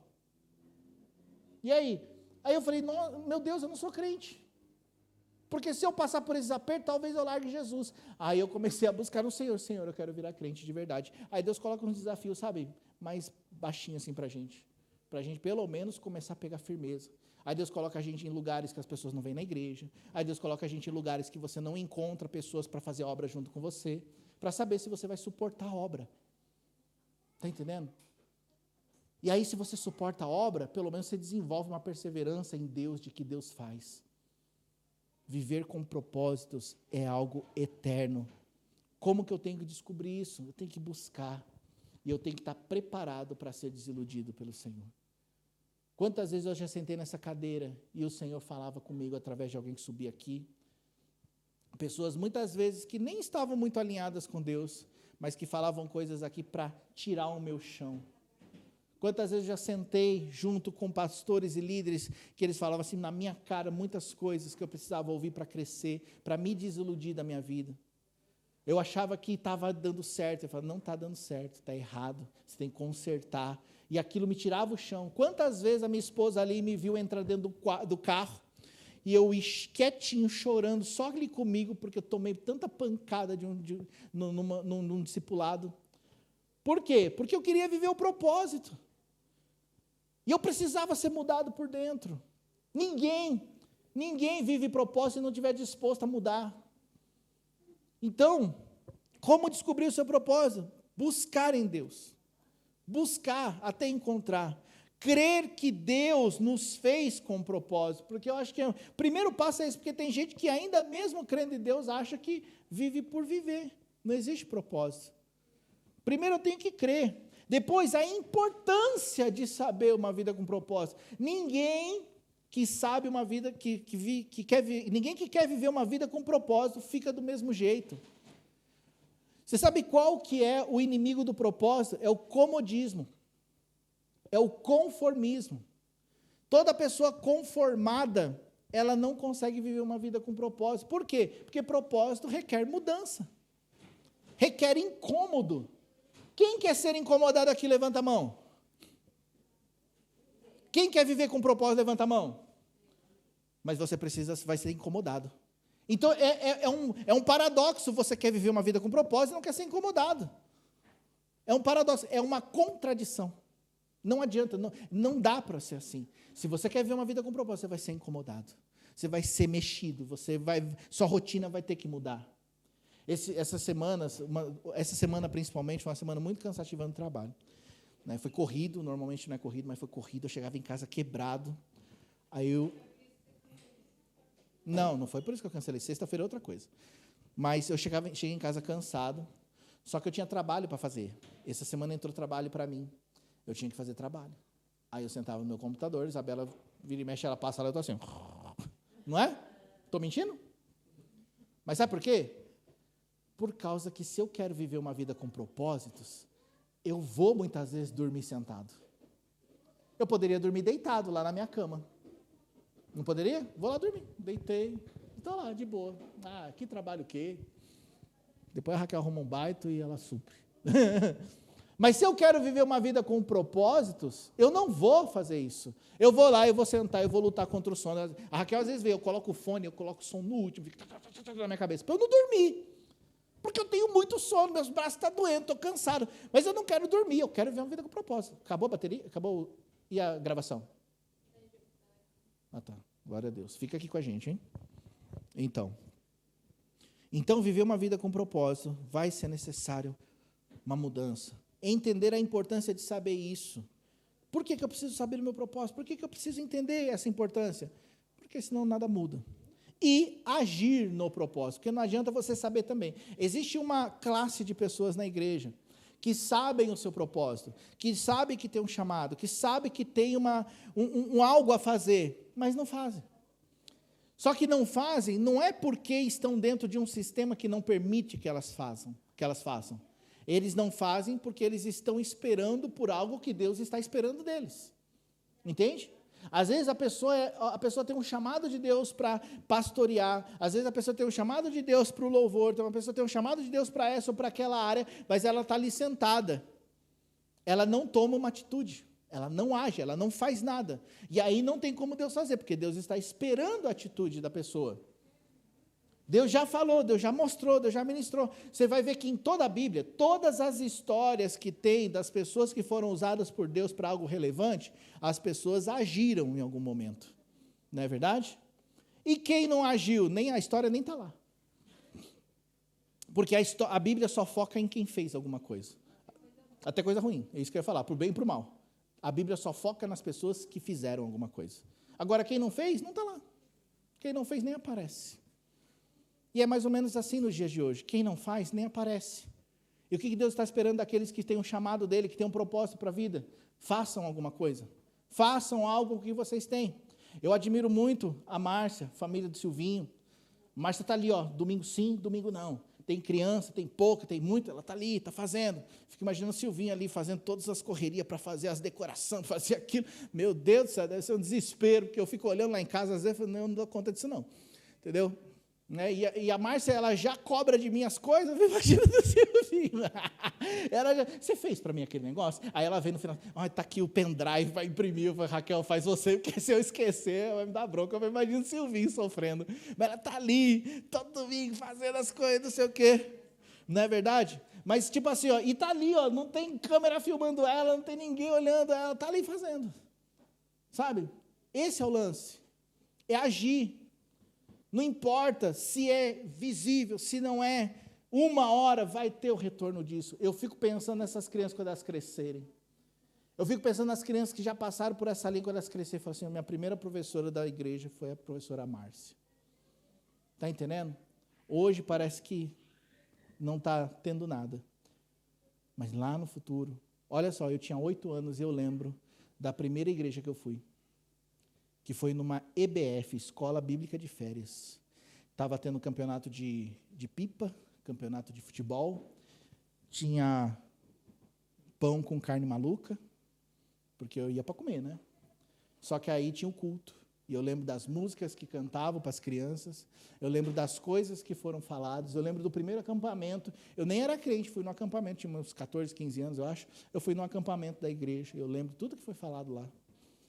E aí? Aí eu falei, meu Deus, eu não sou crente. Porque se eu passar por esses apertos, talvez eu largue Jesus. Aí eu comecei a buscar no Senhor. Senhor, eu quero virar crente de verdade. Aí Deus coloca uns desafios, sabe, mais baixinho assim pra gente pelo menos começar a pegar firmeza. Aí Deus coloca a gente em lugares que as pessoas não vêm na igreja. Aí Deus coloca a gente em lugares que você não encontra pessoas para fazer obra junto com você, para saber se você vai suportar a obra. Está entendendo? E aí, se você suporta a obra, pelo menos você desenvolve uma perseverança em Deus, de que Deus faz. Viver com propósitos é algo eterno. Como que eu tenho que descobrir isso? Eu tenho que buscar. E eu tenho que estar preparado para ser desiludido pelo Senhor. Quantas vezes eu já sentei nessa cadeira e o Senhor falava comigo através de alguém que subia aqui. Pessoas muitas vezes que nem estavam muito alinhadas com Deus, mas que falavam coisas aqui para tirar o meu chão. Quantas vezes eu já sentei junto com pastores e líderes que eles falavam assim na minha cara muitas coisas que eu precisava ouvir para crescer, para me desiludir da minha vida. Eu achava que estava dando certo, eu falava, não está dando certo, está errado, você tem que consertar. E aquilo me tirava o chão. Quantas vezes a minha esposa ali me viu entrar dentro do carro, e eu quietinho, chorando, só ali comigo, porque eu tomei tanta pancada num discipulado. Por quê? Porque eu queria viver o propósito. E eu precisava ser mudado por dentro. Ninguém vive propósito se não estiver disposto a mudar. Então, como descobrir o seu propósito? Buscar em Deus. Buscar até encontrar. Crer que Deus nos fez com propósito. Porque eu acho que o primeiro passo é esse, porque tem gente que ainda mesmo crendo em Deus acha que vive por viver. Não existe propósito. Primeiro eu tenho que crer. Depois, a importância de saber uma vida com propósito. Ninguém que sabe uma vida ninguém que quer viver uma vida com propósito fica do mesmo jeito. Você sabe qual que é o inimigo do propósito? É o comodismo. É o conformismo. Toda pessoa conformada, ela não consegue viver uma vida com propósito. Por quê? Porque propósito requer mudança. Requer incômodo. Quem quer ser incomodado aqui, levanta a mão. Quem quer viver com propósito, levanta a mão. Mas você vai ser incomodado. Então, é um paradoxo, você quer viver uma vida com propósito e não quer ser incomodado. É um paradoxo, é uma contradição. Não adianta, não dá para ser assim. Se você quer viver uma vida com propósito, você vai ser incomodado. Você vai ser mexido, sua rotina vai ter que mudar. Essa semana principalmente, foi uma semana muito cansativa no trabalho. Né? Foi corrido, normalmente não é corrido, mas foi corrido. Eu chegava em casa quebrado. Aí Não foi por isso que eu cancelei. Sexta-feira é outra coisa. Mas eu cheguei em casa cansado, só que eu tinha trabalho para fazer. Essa semana entrou trabalho para mim. Eu tinha que fazer trabalho. Aí eu sentava no meu computador, Isabela vira e mexe, ela passa lá, eu estou assim. Não é? Estou mentindo? Mas sabe por quê? Por causa que se eu quero viver uma vida com propósitos, eu vou muitas vezes dormir sentado. Eu poderia dormir deitado lá na minha cama. Não poderia? Vou lá dormir. Deitei. Estou lá, de boa. Que trabalho o quê? Depois a Raquel arruma um baito e ela supre. Mas se eu quero viver uma vida com propósitos, eu não vou fazer isso. Eu vou lá, eu vou sentar, eu vou lutar contra o sono. A Raquel às vezes vê, eu coloco o fone, eu coloco o som no último, fica na minha cabeça, para eu não dormir. Porque eu tenho muito sono, meus braços estão doendo, estou cansado. Mas eu não quero dormir, eu quero viver uma vida com propósito. Acabou a bateria? Acabou? E a gravação? Tá. Glória a Deus. Fica aqui com a gente, hein? Então, viver uma vida com propósito vai ser necessário uma mudança. Entender a importância de saber isso. Por que eu preciso saber o meu propósito? Por que eu preciso entender essa importância? Porque senão nada muda. E agir no propósito, porque não adianta você saber também. Existe uma classe de pessoas na igreja que sabem o seu propósito, que sabem que tem um chamado, que sabem que tem algo a fazer, mas não fazem. Só que não fazem, não é porque estão dentro de um sistema que não permite que elas façam. Eles não fazem porque eles estão esperando por algo que Deus está esperando deles. Entende? Às vezes a pessoa tem um chamado de Deus para pastorear, às vezes a pessoa tem um chamado de Deus para o louvor, então a pessoa tem um chamado de Deus para essa ou para aquela área, mas ela está ali sentada. Ela não toma uma atitude, ela não age, ela não faz nada. E aí não tem como Deus fazer, porque Deus está esperando a atitude da pessoa. Deus já falou, Deus já mostrou, Deus já ministrou. Você vai ver que em toda a Bíblia, todas as histórias que tem das pessoas que foram usadas por Deus para algo relevante, as pessoas agiram em algum momento. Não é verdade? E quem não agiu, nem a história nem está lá. Porque a Bíblia só foca em quem fez alguma coisa. Até coisa ruim, é isso que eu ia falar, para o bem e para o mal. A Bíblia só foca nas pessoas que fizeram alguma coisa. Agora, quem não fez, não está lá. Quem não fez, nem aparece. E é mais ou menos assim nos dias de hoje. Quem não faz, nem aparece. E o que Deus está esperando daqueles que têm um chamado dEle, que têm um propósito para a vida? Façam alguma coisa. Façam algo que vocês têm. Eu admiro muito a Márcia, família do Silvinho. Márcia está ali, domingo sim, domingo não. Tem criança, tem pouca, tem muita, ela está ali, está fazendo. Fico imaginando o Silvinho ali fazendo todas as correrias para fazer as decorações, fazer aquilo. Meu Deus do céu, deve ser um desespero, porque eu fico olhando lá em casa, às vezes, eu não dou conta disso não. Entendeu? Né? E a Márcia, ela já cobra de mim as coisas, imagina do Silvinho. Você fez para mim aquele negócio? Aí ela vem no final, está aqui o pendrive para imprimir. Eu falei, Raquel, faz você, porque se eu esquecer, vai me dar bronca. Eu imagino o Silvinho sofrendo. Mas ela está ali, todo domingo, fazendo as coisas, não sei o quê. Não é verdade? Mas tipo assim, e está ali, não tem câmera filmando ela, não tem ninguém olhando ela, está ali fazendo. Sabe? Esse é o lance. É agir. Não importa se é visível, se não é, uma hora vai ter o retorno disso. Eu fico pensando nessas crianças quando elas crescerem. Eu fico pensando nas crianças que já passaram por essa linha quando elas crescerem. Falo assim, a minha primeira professora da igreja foi a professora Márcia. Está entendendo? Hoje parece que não está tendo nada. Mas lá no futuro, olha só, eu tinha 8 anos e eu lembro da primeira igreja que eu fui. Que foi numa EBF, Escola Bíblica de Férias. Estava tendo campeonato de pipa, campeonato de futebol, tinha pão com carne maluca, porque eu ia para comer, né? Só que aí tinha o culto, e eu lembro das músicas que cantavam para as crianças, eu lembro das coisas que foram faladas, eu lembro do primeiro acampamento, eu nem era crente, fui no acampamento, tinha uns 14, 15 anos, eu acho, eu fui no acampamento da igreja, eu lembro tudo que foi falado lá.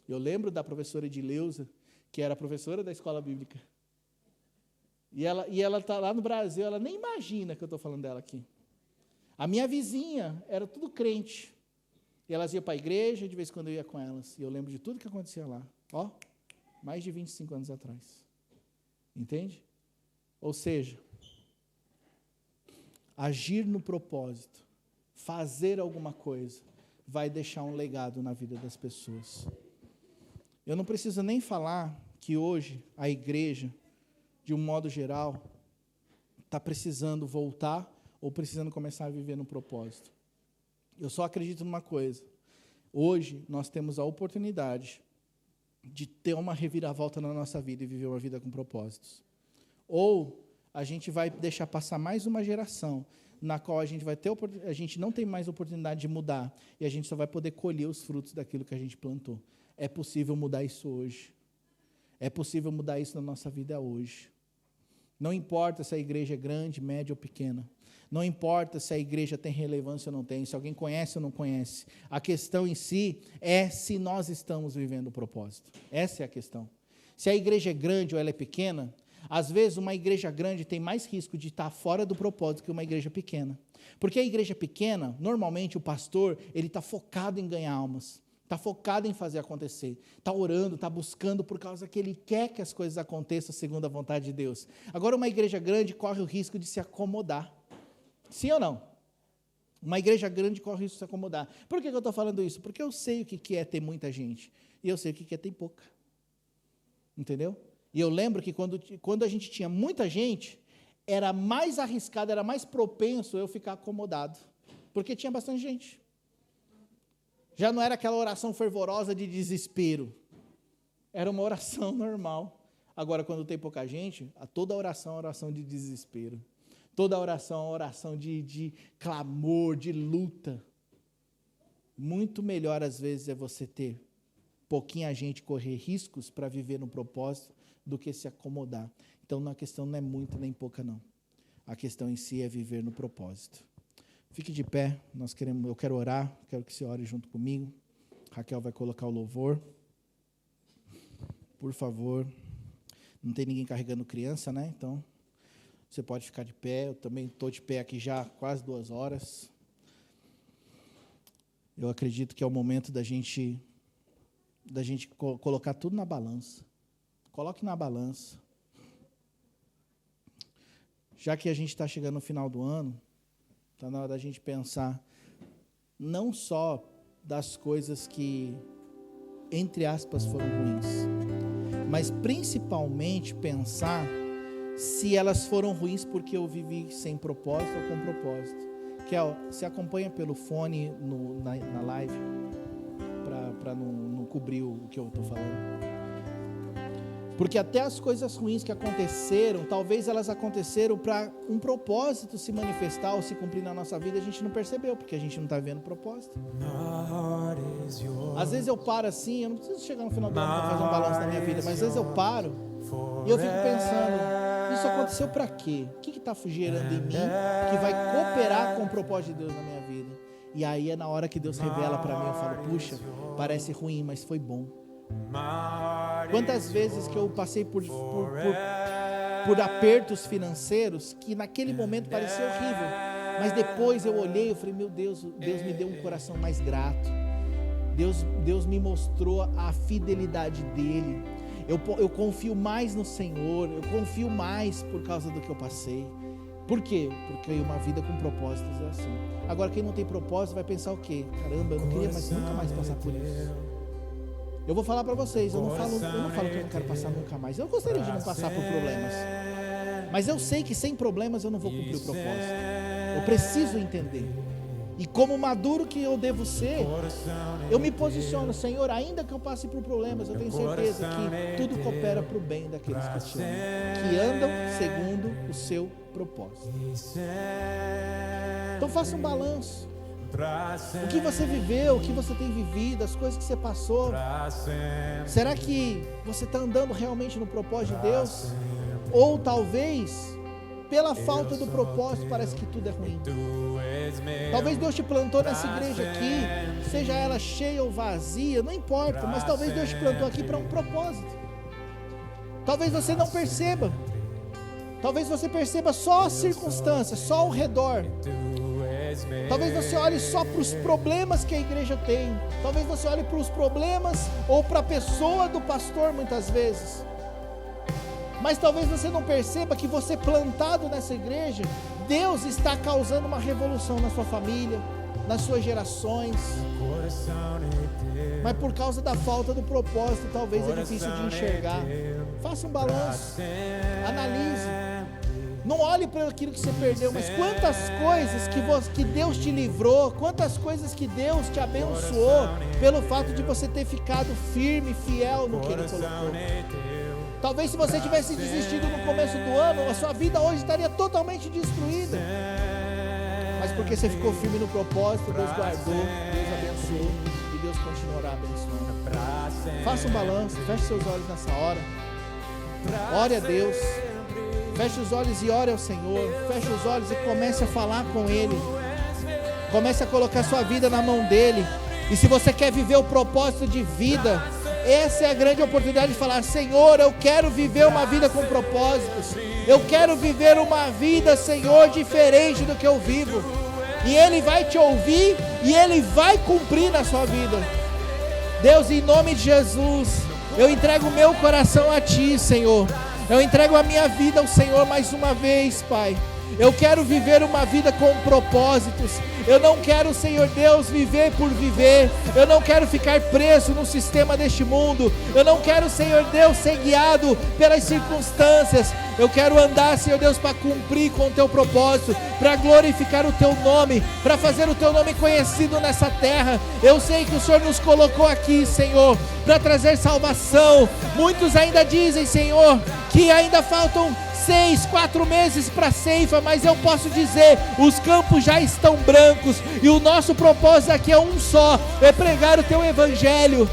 Eu lembro da professora Edileuza, que era professora da escola bíblica. E ela está lá no Brasil, ela nem imagina que eu estou falando dela aqui. A minha vizinha era tudo crente. E elas iam para a igreja, e de vez em quando eu ia com elas. E eu lembro de tudo que acontecia lá. Ó, mais de 25 anos atrás. Entende? Ou seja, agir no propósito, fazer alguma coisa, vai deixar um legado na vida das pessoas. Eu não preciso nem falar que hoje a igreja, de um modo geral, está precisando voltar ou precisando começar a viver no propósito. Eu só acredito numa coisa. Hoje nós temos a oportunidade de ter uma reviravolta na nossa vida e viver uma vida com propósitos. Ou a gente vai deixar passar mais uma geração na qual a gente não tem mais oportunidade de mudar e a gente só vai poder colher os frutos daquilo que a gente plantou. É possível mudar isso hoje. É possível mudar isso na nossa vida hoje. Não importa se a igreja é grande, média ou pequena. Não importa se a igreja tem relevância ou não tem, se alguém conhece ou não conhece. A questão em si é se nós estamos vivendo o propósito. Essa é a questão. Se a igreja é grande ou ela é pequena, às vezes uma igreja grande tem mais risco de estar fora do propósito que uma igreja pequena. Porque a igreja pequena, normalmente o pastor, ele está focado em ganhar almas. Está focado em fazer acontecer, está orando, está buscando por causa que ele quer que as coisas aconteçam segundo a vontade de Deus. Agora, uma igreja grande corre o risco de se acomodar. Sim ou não? Uma igreja grande corre o risco de se acomodar. Por que eu estou falando isso? Porque eu sei o que é ter muita gente, e eu sei o que é ter pouca. Entendeu? E eu lembro que quando a gente tinha muita gente, era mais arriscado, era mais propenso eu ficar acomodado, porque tinha bastante gente. Já não era aquela oração fervorosa de desespero. Era uma oração normal. Agora, quando tem pouca gente, toda oração é oração de desespero. Toda oração é oração de clamor, de luta. Muito melhor, às vezes, é você ter pouquinha gente, correr riscos para viver no propósito, do que se acomodar. Então, a questão não é muita nem pouca, não. A questão em si é viver no propósito. Fique de pé, eu quero orar, quero que você ore junto comigo. Raquel vai colocar o louvor. Por favor. Não tem ninguém carregando criança, né? Então, você pode ficar de pé. Eu também estou de pé aqui já há quase 2 horas. Eu acredito que é o momento da gente colocar tudo na balança. Coloque na balança. Já que a gente está chegando no final do ano, está na hora da gente pensar não só das coisas que, entre aspas, foram ruins, mas principalmente pensar se elas foram ruins porque eu vivi sem propósito ou com propósito. Kel, você acompanha pelo fone na live, para não cobrir o que eu estou falando. Porque até as coisas ruins que aconteceram, talvez elas aconteceram para um propósito se manifestar ou se cumprir na nossa vida, a gente não percebeu, porque a gente não está vendo o propósito. Às vezes eu paro assim, eu não preciso chegar no final do ano para fazer um balanço da minha vida, mas às vezes eu paro e eu fico pensando, isso aconteceu para quê? O que está gerando em mim que vai cooperar com o propósito de Deus na minha vida? E aí é na hora que Deus revela para mim, eu falo, puxa, parece ruim, mas foi bom. Quantas vezes que eu passei por apertos financeiros que naquele momento parecia horrível, mas depois eu olhei e falei, meu Deus, Deus me deu um coração mais grato. Deus me mostrou a fidelidade dele. Eu confio mais no Senhor, eu confio mais por causa do que eu passei. Por quê? Porque uma vida com propósitos é assim. Agora, quem não tem propósito vai pensar o quê? Caramba, eu não queria nunca mais passar por isso. Eu vou falar para vocês, eu não falo que eu não quero passar nunca mais. Eu gostaria de não passar por problemas. Mas eu sei que sem problemas eu não vou cumprir o propósito. Eu preciso entender. E como maduro que eu devo ser, eu me posiciono, Senhor, ainda que eu passe por problemas, eu tenho certeza que tudo coopera para o bem daqueles que te amam, que andam segundo o seu propósito. Então faça um balanço. O que você viveu, o que você tem vivido, as coisas que você passou. Será que você está andando realmente no propósito de Deus? Ou talvez, pela falta do propósito, parece que tudo é ruim. Talvez Deus te plantou nessa igreja aqui, seja ela cheia ou vazia, não importa, mas talvez Deus te plantou aqui para um propósito. Talvez você não perceba. Talvez você perceba só as circunstâncias, só ao redor. Talvez você olhe só para os problemas que a igreja tem. Talvez você olhe para os problemas ou para a pessoa do pastor muitas vezes. Mas talvez você não perceba que você plantado nessa igreja, Deus está causando uma revolução na sua família, nas suas gerações. Mas por causa da falta do propósito, talvez é difícil de enxergar. Faça um balanço, analise. Não olhe para aquilo que você perdeu, mas quantas coisas que Deus te livrou, quantas coisas que Deus te abençoou, pelo fato de você ter ficado firme, fiel no que Ele colocou. Talvez se você tivesse desistido no começo do ano, a sua vida hoje estaria totalmente destruída. Mas porque você ficou firme no propósito, Deus guardou, Deus abençoou e Deus continuará abençoando. Faça um balanço, feche seus olhos nessa hora. Ore a Deus. Feche os olhos e ore ao Senhor. Feche os olhos e comece a falar com Ele. Comece a colocar sua vida na mão dEle. E se você quer viver o propósito de vida, essa é a grande oportunidade de falar: Senhor, eu quero viver uma vida com propósitos. Eu quero viver uma vida, Senhor, diferente do que eu vivo. E Ele vai te ouvir e Ele vai cumprir na sua vida. Deus, em nome de Jesus, eu entrego o meu coração a Ti, Senhor. Eu entrego a minha vida ao Senhor mais uma vez, Pai. Eu quero viver uma vida com propósitos. Eu não quero, Senhor Deus, viver por viver. Eu não quero ficar preso no sistema deste mundo. Eu não quero, Senhor Deus, ser guiado pelas circunstâncias. Eu quero andar, Senhor Deus, para cumprir com o Teu propósito, para glorificar o Teu nome, para fazer o Teu nome conhecido nessa terra. Eu sei que o Senhor nos colocou aqui, Senhor, para trazer salvação. Muitos ainda dizem, Senhor, que ainda faltam 4 meses para a ceifa, mas eu posso dizer, os campos já estão brancos, e o nosso propósito aqui é um só, é pregar o Teu Evangelho,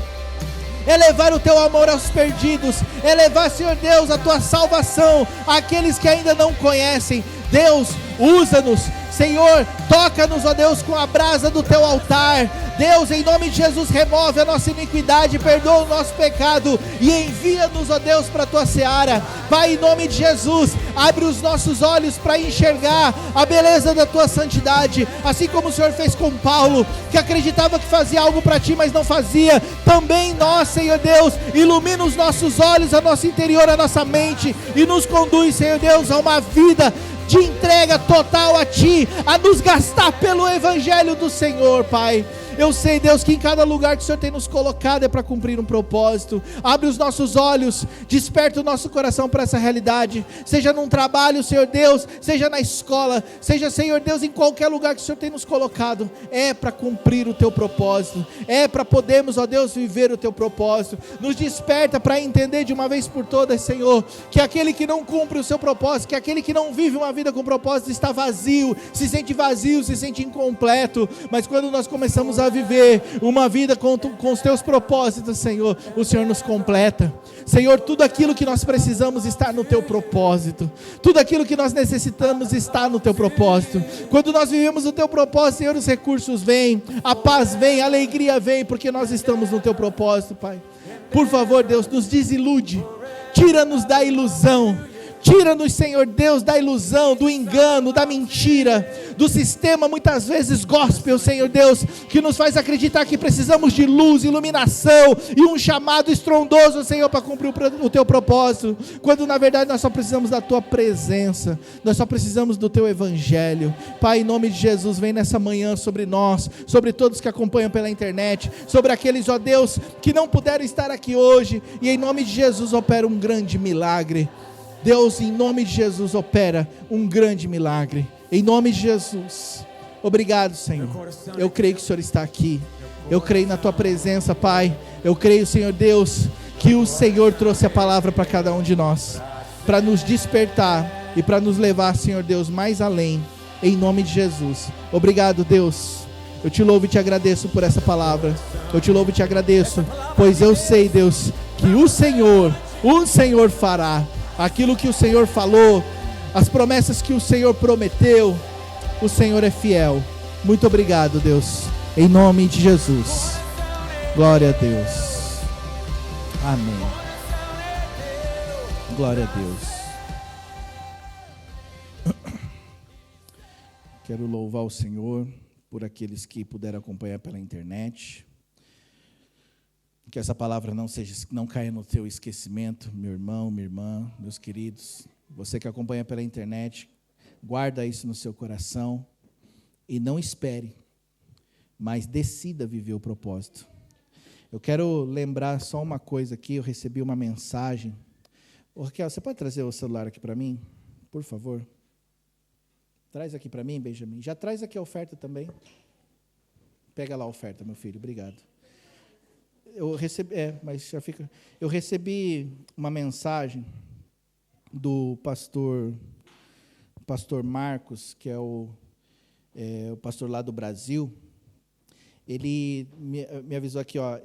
é levar o Teu amor aos perdidos, é levar, Senhor Deus, a Tua salvação àqueles que ainda não conhecem. Deus, usa-nos, Senhor, toca-nos, ó Deus, com a brasa do Teu altar. Deus, em nome de Jesus, remove a nossa iniquidade, perdoa o nosso pecado e envia-nos, ó Deus, para a Tua seara. Pai, em nome de Jesus, abre os nossos olhos para enxergar a beleza da Tua santidade, assim como o Senhor fez com Paulo, que acreditava que fazia algo para Ti, mas não fazia. Também nós, Senhor Deus, ilumina os nossos olhos, a nosso interior, a nossa mente, e nos conduz, Senhor Deus, a uma vida de entrega total a Ti, a nos gastar pelo Evangelho do Senhor, Pai. Eu sei, Deus, que em cada lugar que o Senhor tem nos colocado é para cumprir um propósito. Abre os nossos olhos, desperta o nosso coração para essa realidade, seja num trabalho, Senhor Deus, seja na escola, seja, Senhor Deus, em qualquer lugar que o Senhor tem nos colocado, é para cumprir o Teu propósito, é para podermos, ó Deus, viver o Teu propósito. Nos desperta para entender de uma vez por todas, Senhor, que aquele que não cumpre o seu propósito, que aquele que não vive uma vida com propósito está vazio, se sente incompleto. Mas quando nós começamos a viver uma vida com os Teus propósitos, Senhor, o Senhor nos completa. Senhor, tudo aquilo que nós precisamos está no Teu propósito, tudo aquilo que nós necessitamos está no Teu propósito. Quando nós vivemos o Teu propósito, Senhor, os recursos vêm, a paz vem, a alegria vem, porque nós estamos no Teu propósito, Pai. Por favor, Deus, nos desilude, tira-nos da ilusão. Tira-nos, Senhor Deus, da ilusão, do engano, da mentira, do sistema muitas vezes gospel, Senhor Deus, que nos faz acreditar que precisamos de luz, iluminação e um chamado estrondoso, Senhor, para cumprir o Teu propósito, quando na verdade nós só precisamos da Tua presença, nós só precisamos do Teu Evangelho. Pai, em nome de Jesus, vem nessa manhã sobre nós, sobre todos que acompanham pela internet, sobre aqueles, ó Deus, que não puderam estar aqui hoje, e em nome de Jesus opera um grande milagre. Deus, em nome de Jesus, opera um grande milagre. Em nome de Jesus. Obrigado, Senhor. Eu creio que o Senhor está aqui. Eu creio na Tua presença, Pai. Eu creio, Senhor Deus, que o Senhor trouxe a palavra para cada um de nós, para nos despertar e para nos levar, Senhor Deus, mais além. Em nome de Jesus. Obrigado, Deus. Eu te louvo e te agradeço por essa palavra. Eu te louvo e te agradeço, pois eu sei, Deus, que o Senhor fará aquilo que o Senhor falou, as promessas que o Senhor prometeu. O Senhor é fiel. Muito obrigado, Deus, em nome de Jesus. Glória a Deus. Amém. Glória a Deus. Quero louvar o Senhor por aqueles que puderam acompanhar pela internet. Que essa palavra não caia no teu esquecimento, meu irmão, minha irmã, meus queridos. Você que acompanha pela internet, guarda isso no seu coração e não espere, mas decida viver o propósito. Eu quero lembrar só uma coisa aqui, eu recebi uma mensagem. Ô, Raquel, você pode trazer o celular aqui para mim, por favor? Traz aqui para mim, Benjamin. Já traz aqui a oferta também. Pega lá a oferta, meu filho, obrigado. Eu recebi uma mensagem do pastor Marcos, que é o pastor lá do Brasil. Ele me avisou aqui, ó,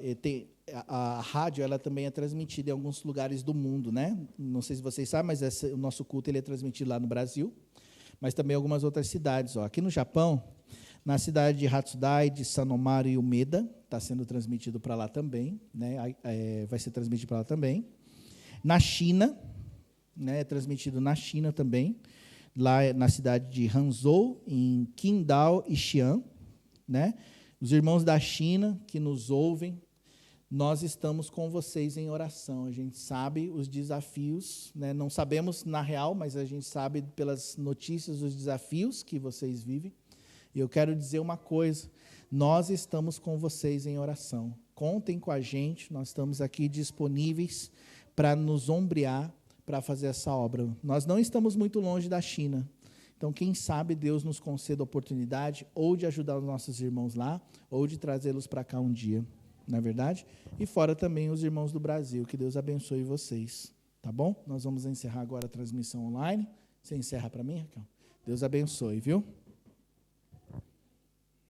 a rádio ela também é transmitida em alguns lugares do mundo, né? Não sei se vocês sabem, mas o nosso culto ele é transmitido lá no Brasil, mas também em algumas outras cidades. Ó. Aqui no Japão, na cidade de Hatsudai, de Sanomaro e Umeda, está sendo transmitido para lá também, né? Vai ser transmitido para lá também. Na China, né? É transmitido na China também, lá na cidade de Hangzhou, em Qingdao e Xi'an, né? Os irmãos da China que nos ouvem, nós estamos com vocês em oração. A gente sabe os desafios, né? Não sabemos na real, mas a gente sabe pelas notícias os desafios que vocês vivem. E eu quero dizer uma coisa, nós estamos com vocês em oração. Contem com a gente, nós estamos aqui disponíveis para nos ombrear, para fazer essa obra. Nós não estamos muito longe da China. Então, quem sabe Deus nos conceda a oportunidade ou de ajudar os nossos irmãos lá, ou de trazê-los para cá um dia. Não é verdade? E fora também os irmãos do Brasil. Que Deus abençoe vocês. Tá bom? Nós vamos encerrar agora a transmissão online. Você encerra para mim, Raquel? Deus abençoe, viu?